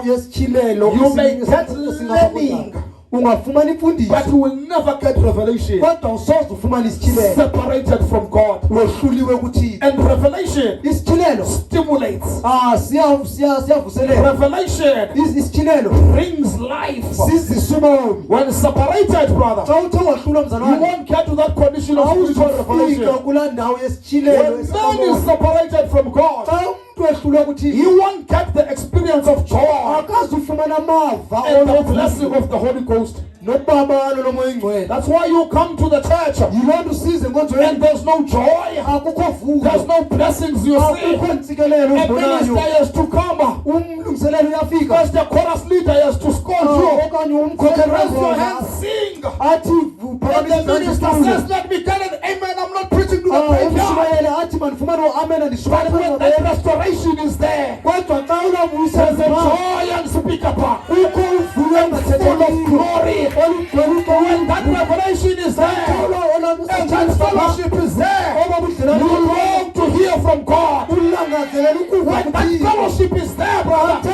yesityhilelo You may get esingapha learning ungafumana imfundiso but you will never get revelation. kodwa usoze ufumane isithilelo Separated from God. wehluliwe kuThixo. And revelation Isithilelo stimulates. siyavuselela. Revelation Isithilelo brings life. sizisuma umoya. When separated, brother, Xa uthe wahlulwa you mzalwane won't get to that condition of spiritual awuzofika revelation. kulaa ndawo yesithilelo When man is esikamoya. separated from God, Xa umuntu ehlulwe kuThixo you won't get the experience of joy akazufumana amava and the blessing of the Holy Ghost. nobabalo lomoya ingcwele. That's why you come to the church yiloo nto usize nkonzweni and there's no joy, akukho there's vuko no blessings you see. akukho ntsikelelo A uzibonayo. minister has to come. Umlungiselelo uyafika Because the chorus leader has to scold you. okanye So umkhokheli raise your wengoma hand, sing. athi And the minister says, let me get an amen. I'm not preaching to the graveyard. umshumayele athi mandifumane uamena But when that restoration is there, kodwa xa there's a ulabuyisezema joy unspeakable, kukho uvuyo full of glory. When that olugcwele revelation is there, and that fellowship is there, you long to hear from God. ulangazelela ukuva When that kuThixo. fellowship is there, brother,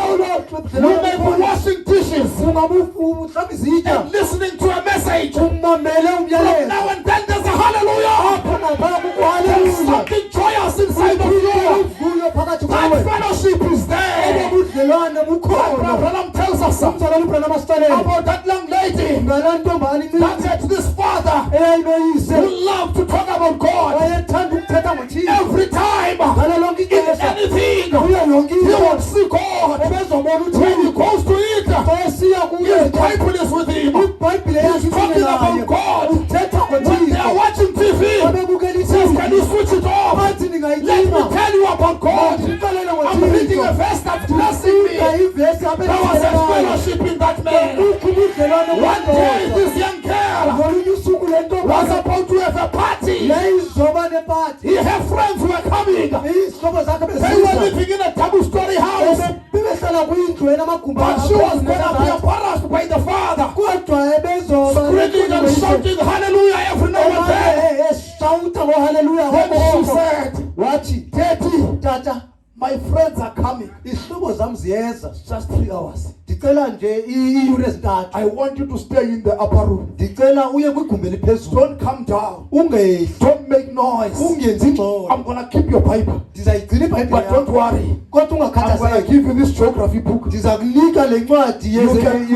you may be washing dishes ungabuhlamba izitya and listening to a message. umamele From umyalezo now and then, there's a hallelujah. apho naphaya kukho There's haleluya something joyous inside of you. uvuyo phakathi That kwawe fellowship is there. obudlelwane Like bukhona Branham tells us umzalwane uBranham asixelele about that young lady ngalaa ntombazane that incinci had this father eyayinoyise who loved to talk about God wayethanda ukuthetha ngoThixo every time. ngalo lonke In ixesha anything, kuyo yonke he into would see God. ebezobona When he uThixo goes to eat, xa esiya kuye his Bible is with him. ibhayibhile He's talking about God. uthetha When they are ngoThixo watching TV, babebukela he says, can you iTV switch it off? bathi Let me ndingayicima tell you about God. ndikuxelele I'm reading a ngoThixo verse that's blessing me. ivesi There was a fellowship in that man. kukho ubudlelwane One day, kwendoda this young girl ngolunye usuku le was ntombazane about to have a party. yayizoba nepati Her friends were coming. izihlobo zakhe They were besiza living in a double-story house. bebehlala kwindlu enamagumba But she was going to be aphansi embarrassed by the father, kodwa ebezoba screaming and shouting hallelujah every now and then. eshawuta ngohaleluya Then she ngoko said, wathi Daddy, tata my friends are coming. izihlobo zam ziyeza Just 3 hours. ndicela nje iiyure ezintathu I want you to stay in the upper room. ndicela uye kwigumbi eliphezulu Don't come down. ungehli Don't make noise. ungenzi ingxolo I'm going to keep your Bible. ndizayigcina ibhayibhile But don't yakho worry. kodwa I'm going to ungakhathazeki give you this geography book. ndiza kunika le ncwadi You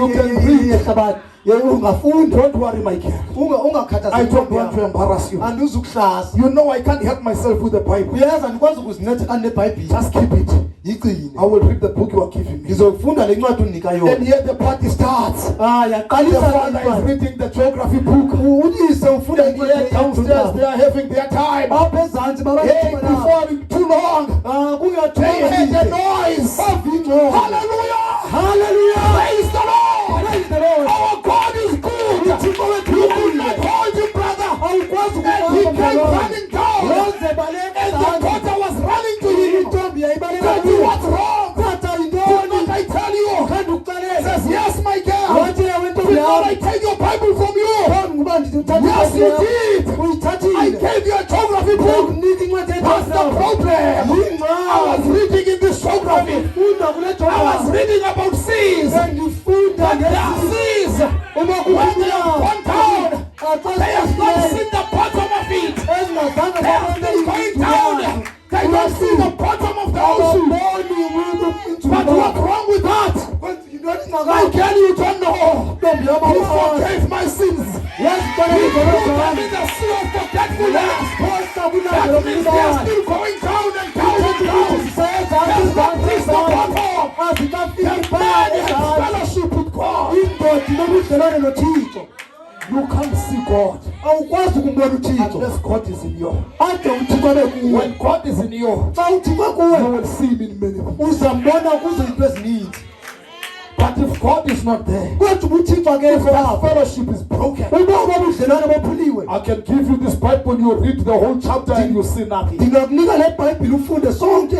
can read. yehlabathi ungafunda Don't worry, my girl. I ungakhathazeki don't want to embarrass you. andizukuhlasa You know I can't help myself with the Bible. uyaza ndikwazi ukuzinceda kanti nebhayibhile Just keep it. yigcine I will read the book you are giving me. ndizofunda le ncwadi undinika And yona here the party starts. The yaqalisa father is reading the geography book. uyise ufunda And here downstairs they are having their time. apha ezantsi Hey, before too long, they heard the noise. Hallelujah! Hallelujah! Praise the Lord! Praise the Lord! Our God is good. You could not hold him, brother. awukwazi And he came running down. loze And the daughter was running to him. intombi Tell you what's wrong. tata Did yintoni not I tell you? kanti ukuxelela Says, yes, my girl. wathi ewe ntombi Did not I yam take your Bible from you? phambi kuba ndithathe Yes, you did. I uyithathile gave you a geography book. ndakunika incwadi What's the problem? I was reading in this geography. funda kule I was reading about seas. ndifunda And there are seas. When they have gone down, they have not seen the bottom of it. They have been going down. They don't see the bottom of the ocean. But what's wrong with that? My girl, you don't know. He forgave my sins. He put them in the sea of forgetfulness. That means they are still going down and down and down. They have not reached the bottom. The man has fellowship with God. You can't see God awukwazi kumbona uthixo unless God is in you. ade uthixo abe kuwe When God is in you, xa uthixo you kuwe will see him in many ways. uzambona kuzo into ezininzi But if God is not there, kodwa ubuthixo akekho that apho fellowship is broken. uba ubabudlelwane bophuliwe I can give you this Bible, you read the whole chapter and you see nothing. ndingakunika le bhayibhile ufunde sonke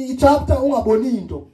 ichapter ungaboni into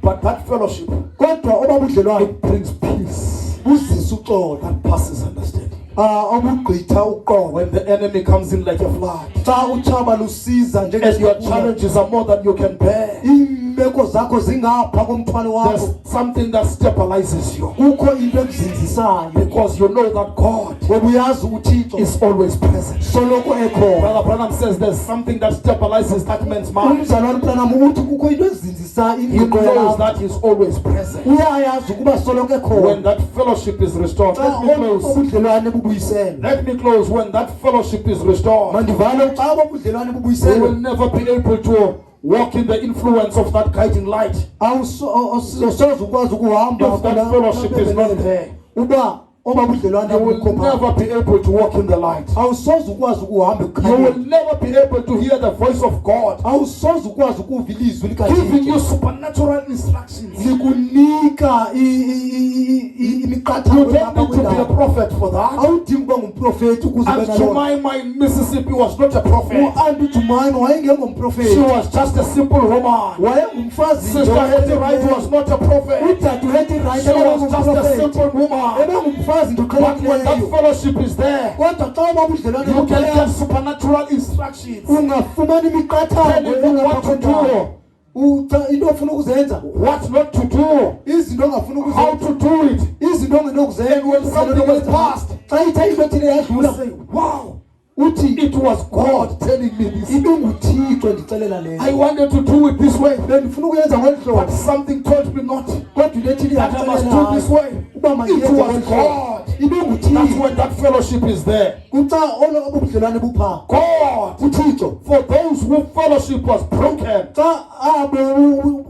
But that fellowship, kodwa obabudlelwane it brings peace buzisa uxolo that passes understanding. obugqitha uqobo When the enemy comes in like a flood, xa utshaba lusiza and your challenges are more than you can bear, imeko iimeko zakho zingapha komthwalo wakho there's something that stabilizes you. kukho into ekuzinzisayo Because you know that God ngoba uyazi uThixo is always present. soloko ekhona. Brother Branham says there's something that stabilizes that man's mind. Umzalwane mntanami uthi kukho into ezinzisa He ingqiqo knows yakho. that he's always present. Uyayazi ukuba soloko When ekhona. that fellowship is restored, Xa let me close. ubudlelwane bubuyiselwe. Let me close. When that fellowship is restored, Mandivale xa ubudlelwane we will bubuyiselwe. never be able to walk in the influence of that guiding light. Awusoze ukwazi ukuhamba If that fellowship is not there, uba oba budlelwane you will bukho pha. never be able to walk in the light. Awusoze ukwazi ukuhamba You will ekukhanyeni. never be able to hear the voice of God Awusoze ukwazi ukuva ilizwi giving you likaThixo supernatural instructions. likunika You imiqathango don't lapha need to be a kwindaba. prophet for that. Awudingi ukuba ngumprofethi ukuze ube And nalona. Jemima in Mississippi was not a prophet. U-Anti Jemima She wayengengomprofethi, was just a simple woman. wayengumfazi nje Sister Hetty Wright was not a prophet. udade uHetty Wright She was just a ebengumprofethi, simple woman. ebengumfazi nje But when that oqhelekileyo. fellowship is there, Kodwa xa uba budlelwane you can bukhona, get supernatural instructions. ungafumana imiqathango Telling you what to do, into ofuna ukuzenza, what not to do, izinto ongafuna how ukuzenza, to do it. izinto ongenokuzenza. And when something is past, xa ithe into ethile You yadlula, say, wow, uthi it was God telling me this. ibinguThixo ndixelela le. I wanted to do it this way, Bendifuna ukuyenza ngolu but hlobo, something told me not. kodwa into ethile That I must yaxelela do this hayi, way. uba It mandiyenze was ngolu hlobo. God. That's IbinguThixo. when that fellowship is there. Kuxa olo budlelwane bupha God, uThixo. for those who fellowship was broken, Xa abo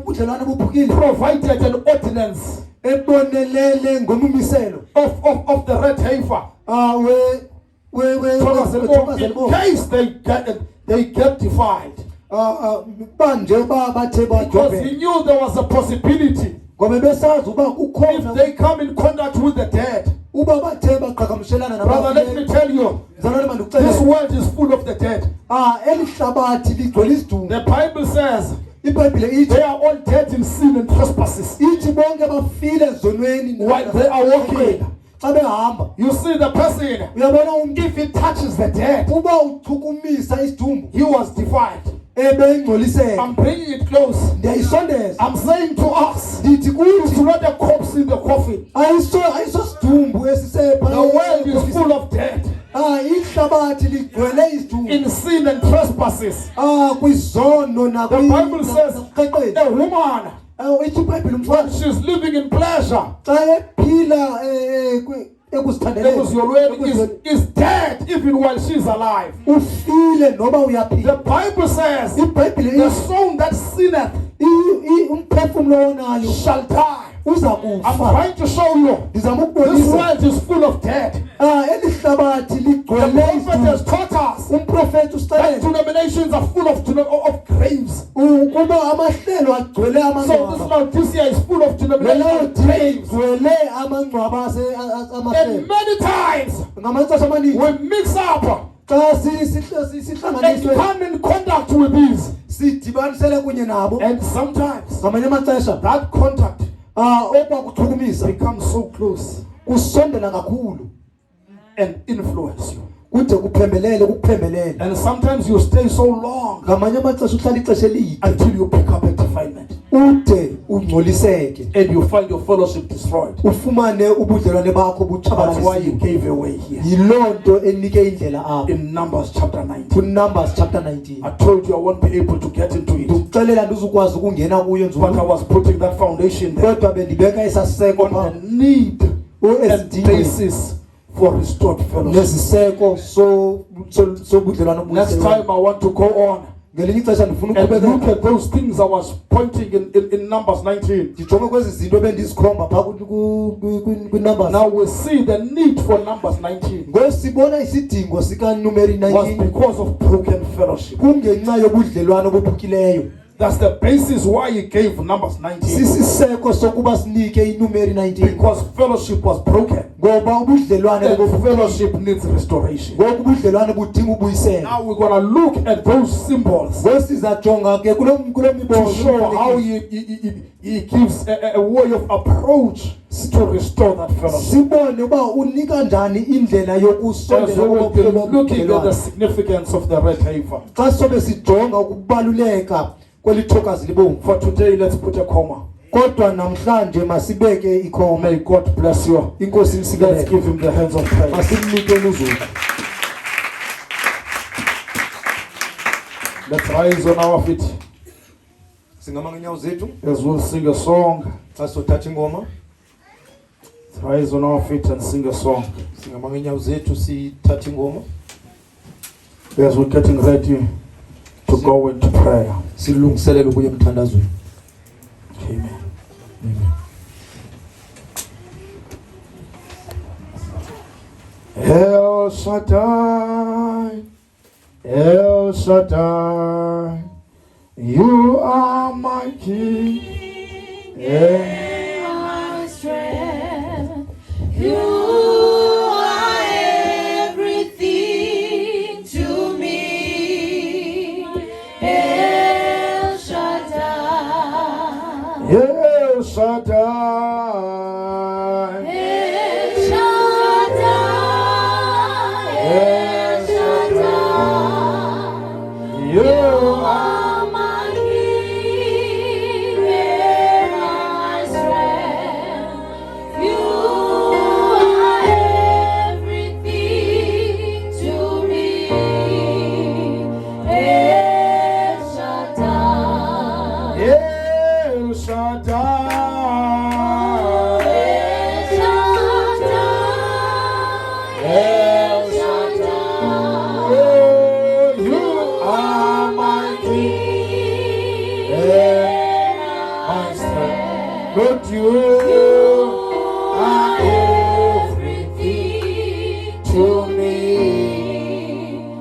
ubudlelwane buphukile, provided an ordinance ebonelele ngomimiselo of the red heifer. In case they get defiled. banje bathe Because bajobhe he knew there was a possibility. ngoba besazi uba If kukhona they come in contact with the dead. uba bathe baqhagamshelana Brother, let me tell you, zalwane this mandikuxelele world is full of the dead. eli hlabathi ligcwele isidumbu. The Bible says iBhayibhile ithi they are all dead in sin and trespasses. ithi bonke bafile ezonweni While they are walking, xa behamba. you see the person, Uyabona umntu if he touches the dead, uba uchukumisa isidumbu he was defiled. ebengcoliseka. I'm bringing it close. Ndiyayisondeza I'm saying to us, ndithi it's kuthi not a corpse in the coffin. ayiso sidumbu esisepha. The world is full of dead ihlabathi ligcwele isidumbu in sin and trespasses. kwizono The Bible says nakuqeqesho. a woman, Ithi iBhayibhile when umfana she's living in pleasure, xa ephila ekuzithandeleni is dead even while she's alive. ufile noba The uyaphila. Bible says iBhayibhile the ithi soul that sinneth umphefumulo onayo shall die. uza I'm kufa. trying to show you Ndizama this ukubonisa world is full of dead. eli hlabathi The ligcwele prophet has isidumbu. taught us Umprofethi that usixelela denominations are full of graves. ukuba amahlelo agcwele So this amangcwaba. Laodicea is full of denominational Lelaodicea graves. igcwele amangcwaba And amahlelo. many times Ngamaxesha amaninzi we mix up xa and sihlanganiswe come in contact with these. sidibanisele kunye nabo, And sometimes ngamanye amaxesha that contact okwakuchukumisa becomes so close kusondela kakhulu and influence you. kude kuphembelele. And sometimes you stay so long Ngamanye amaxesha uhlala ixesha elide until you pick up a defilement ude ungcoliseke, and you find your fellowship destroyed. ufumane ubudlelwane bakho That's why he butshabalalisile. gave away here. Yiloo nto enike indlela apho In Numbers chapter 19. kuNumbers chapter 19. I told you I won't be able to get into it, Ndikuxelela ndizukwazi ukungena kuyo but I nzulu, was putting that foundation there kodwa bendibeka isaseko on pha the need and OSD basis for restored fellowship. neziseko sobudlelwane Next time I want to go on ngelinye ixesha ndifuna and look ukuqhubeka at those things I was pointing in Numbers 19. ndijonge kwezi zinto bendizikhomba pha kwiNumbers. Now we see the need for Numbers 19 Ngosibona isidingo sikaNumeri was 19 because of broken fellowship. kungenxa yobudlelwane obuphukileyo. That's the basis why he gave Numbers 19, Sisiseko sokuba sinike iNumeri 19 because fellowship was broken. ngoba ubudlelwane And bobuphukileyo. fellowship needs restoration. Ngoku ubudlelwane budinga ubuyisela. Now we're going to look at those symbols Ngosizajonga ke kulo to mibono show how he gives a way of approach to restore that fellowship. sibone uba unika njani indlela As yokusondela we will be looking at the ubudlelwane. significance of the red heifer. Xa sobe sijonga ukubaluleka kwelithokazi libomvu. For today, let's put a comma. Kodwa namhlanje masibeke ikhoma. May God bless you. Inkosi Let's imsikelele. give him the hands of praise. Masimnike umzuzu. Let's rise on our feet Singama ngenyawo zethu as we'll sing a song. xa sothatha ingoma. Let's rise on our feet and sing a song Singama ngenyawo zethu sithatha ingoma. as we're getting ready to go into prayer. Silungiselele ukuya emthandazweni. Amen. Amen. El Shaddai, El Shaddai, you are my King. My strength, you are everything to me. El Shaddai, El Shaddai, El Shaddai, El Shaddai, you you are are my King and my strength. You are everything to me. El Shaddai, El Shaddai, El Shaddai, you are my King and my strength. But you are everything to me.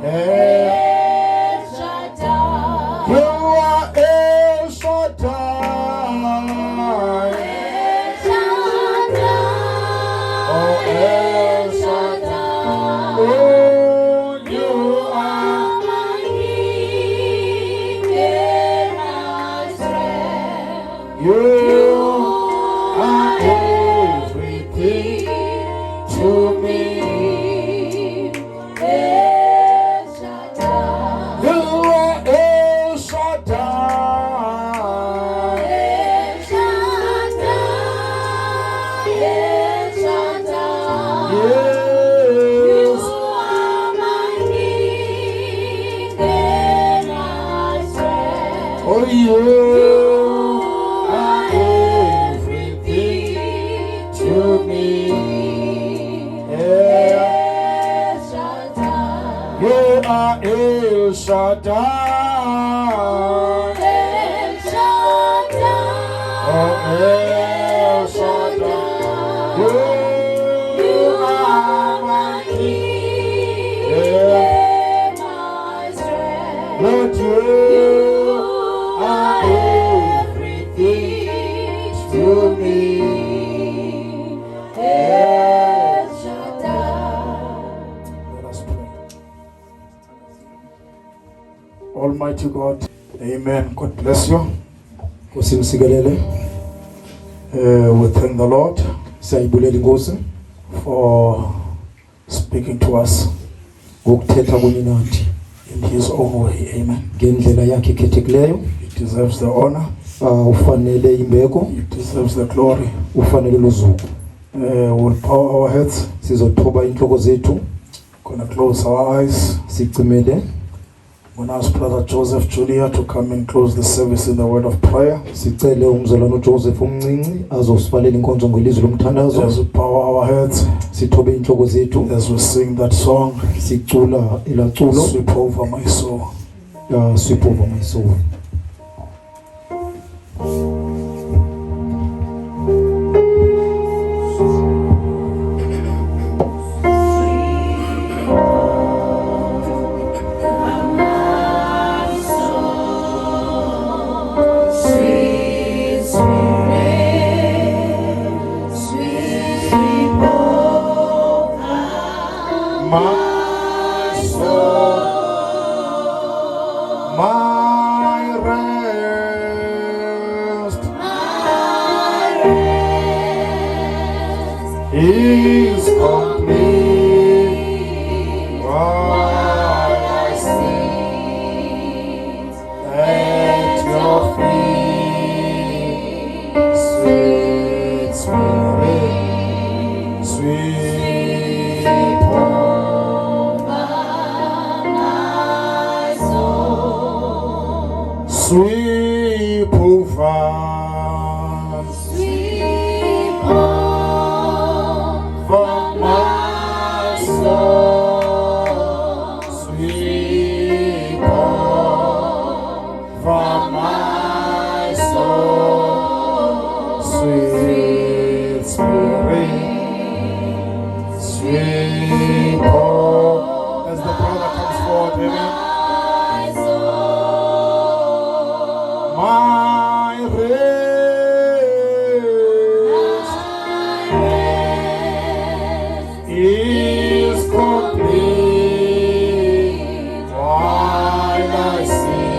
El Shaddai, You are El Shaddai. Oh, El Shaddai. Oh, you are. my King and my strength. You are everything to me. El Shaddai, You are El Shaddai. El Shaddai, El Shaddai. You Yes. are my King and my strength. Oh, you are everything to me. Yeah. El Shaddai, You are El Shaddai. El Shaddai, Oh, El Shaddai. You are my King Yeah. and my strength. Lord, you are everything to me. El Shaddai. Let us pray. Almighty God, amen. God bless you. Inkosi imsikelele. We thank the Lord Siyayibulela inkosi for speaking to us ngokuthetha kunye nathi in His own way. Amen. ngendlela yakhe ekhethekileyo. He deserves the honor. Ufanele imbeko, He deserves the glory. ufanele luzuku. We'll bow our heads. Sizothoba inhloko zethu, Gonna close our eyes. sicimele. I'm gonna ask Brother Joseph Julia to come and close the service in the word of prayer. Sicele umzalwane uJoseph umncinci azosivalela inkonzo ngelizwi lomthandazo. As we bow our heads, Sithobe inhloko zethu, as we sing that song, sicula ilaculo, Sweep Over My Soul. Sweep Over My Soul. Sweet Spirit, sweet over My soul, my rest my rest is complete while I sings at your Sweep over. Sweep over my soul. Sweep over my soul. Sweet Spirit, sweep over. As the brother comes forward, amen. my soul. My rest is complete while I sing.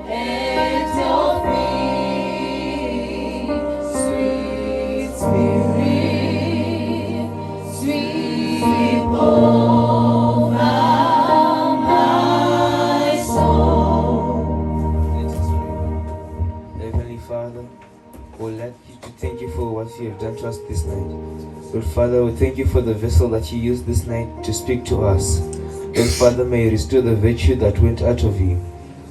At your feet, sweet Spirit, sweep over my soul. Let us pray. Heavenly Father, we'd like you to thank you for what you have done to us this night. Lord Father, we thank you for the vessel that you used this night to speak to us. Lord Father, may you restore the virtue that went out of you.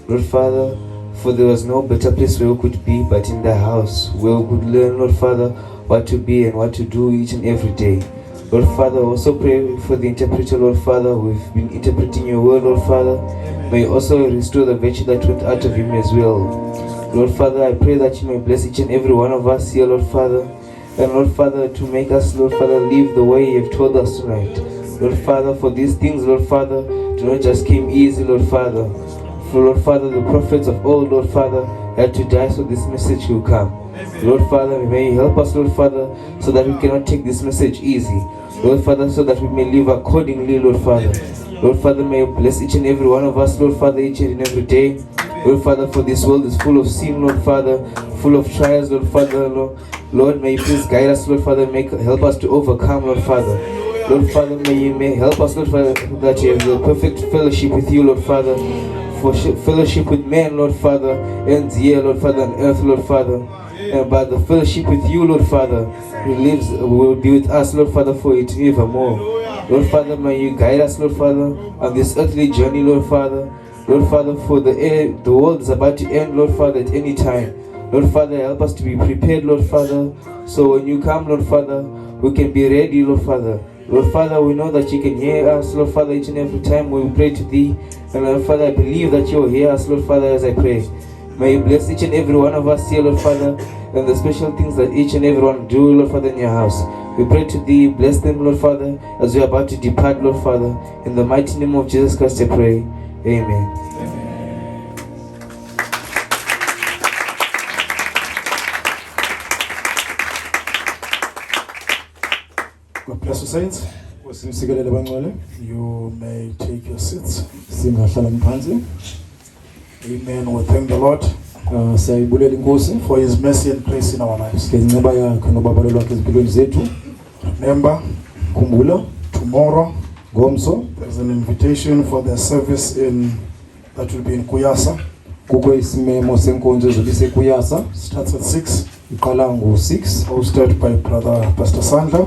Lord Father, for there was no better place where we could be but in the house, where we could learn, Lord Father, what to be and what to do each and every day. Lord Father, I also pray for the interpreter, Lord Father. We've been interpreting your word, Lord Father. May you also restore the virtue that went out of him as well. Lord Father, I pray that you may bless each and every one of us here, Lord Father. And Lord Father, to make us, Lord Father, live the way you have told us tonight. Lord Father, for these things, Lord Father, do not just came easy, Lord Father. For Lord Father, the prophets of old, Lord Father, had to die so this message will come. Lord Father, may you help us, Lord Father, so that we cannot take this message easy. Lord Father, so that we may live accordingly, Lord Father. Lord Father, may you bless each and every one of us, Lord Father, each and every day. Lord Father, for this world is full of sin, Lord Father, full of trials, Lord Father. Lord, may you please guide us, Lord Father, help us to overcome, Lord Father. Lord Father, may help us, Lord Father, that you have the perfect fellowship with you, Lord Father. For fellowship with men, Lord Father, ends here, Lord Father, on earth, Lord Father. And by the fellowship with you, Lord Father, will be with us, Lord Father, for it evermore. Lord Father, may you guide us, Lord Father, on this earthly journey, Lord Father. Lord Father, for the world is about to end, Lord Father, at any time. Lord Father, help us to be prepared, Lord Father, so when you come, Lord Father, we can be ready, Lord Father. Lord Father, we know that you can hear us, Lord Father, each and every time we pray to thee. And Lord Father, I believe that you will hear us, Lord Father, as I pray. May you bless each and every one of us here, Lord Father, and the special things that each and every one do, Lord Father, in your house. We pray to thee, bless them, Lord Father, as we are about to depart, Lord Father. In the mighty name of Jesus Christ, I pray. Amen. God bless you, saints. Simsikelele bangcwele. You may take your seats. Singahlala phansi. Amen. We thank the Lord Siyayibulela inkosi for his mercy and grace in our lives. ngenxiba yakhe nobabalo lwakhe ezimpilweni zethu. Remember, Khumbula tomorrow ngomso there's an invitation for the service that will be in Kuyasa. kukho isimemo senkonzo ezobe sekuyasa. Starts at 6. Iqala ngo-6. Hosted by Brother Pastor Sandla.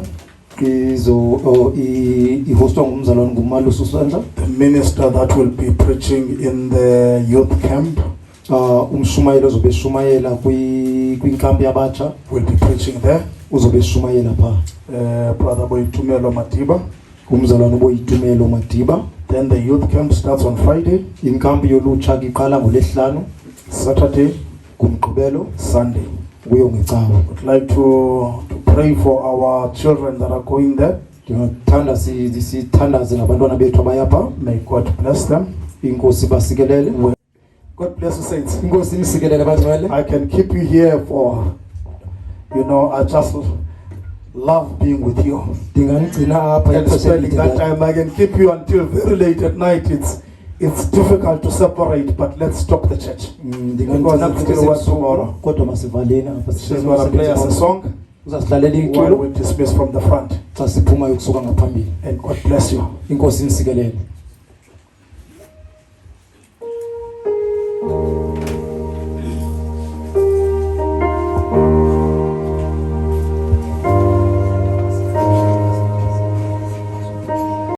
ihostwa ngumzalwane nguMalusi Sandla. The minister that will be preaching in the youth camp Umshumayeli ozobe eshumayela kwinkampi yabatsha will be preaching there. uzobe eshumayela pha. Brother Boitumelo Matiba. Umzalwane uBoyitumelo Madiba. Then the youth camp starts on Friday, Inkampi yolutsha iqala ngoLwesihlanu, Saturday, kuMgqibelo, Sunday. kuyo ngecawe. Would like to pray for our children that are going there. Ndingathanda sithandaze ngabantwana bethu abaya. May God bless them. Inkosi basikelele. God bless you, saints. Inkosi nisikelele bangcwele. I can keep you here for, I just love being with you. Ndingangcina apha And spending that time, I can keep you until very late at night. It's difficult to separate, but let's stop the church. Tomorrow. Kodwa masivaleni apha. She's going to play us a song Uzasilalela while iculo we dismiss from the front. xa siphuma yokusuka ngaphambili. And God bless you. Inkosi nisikelele.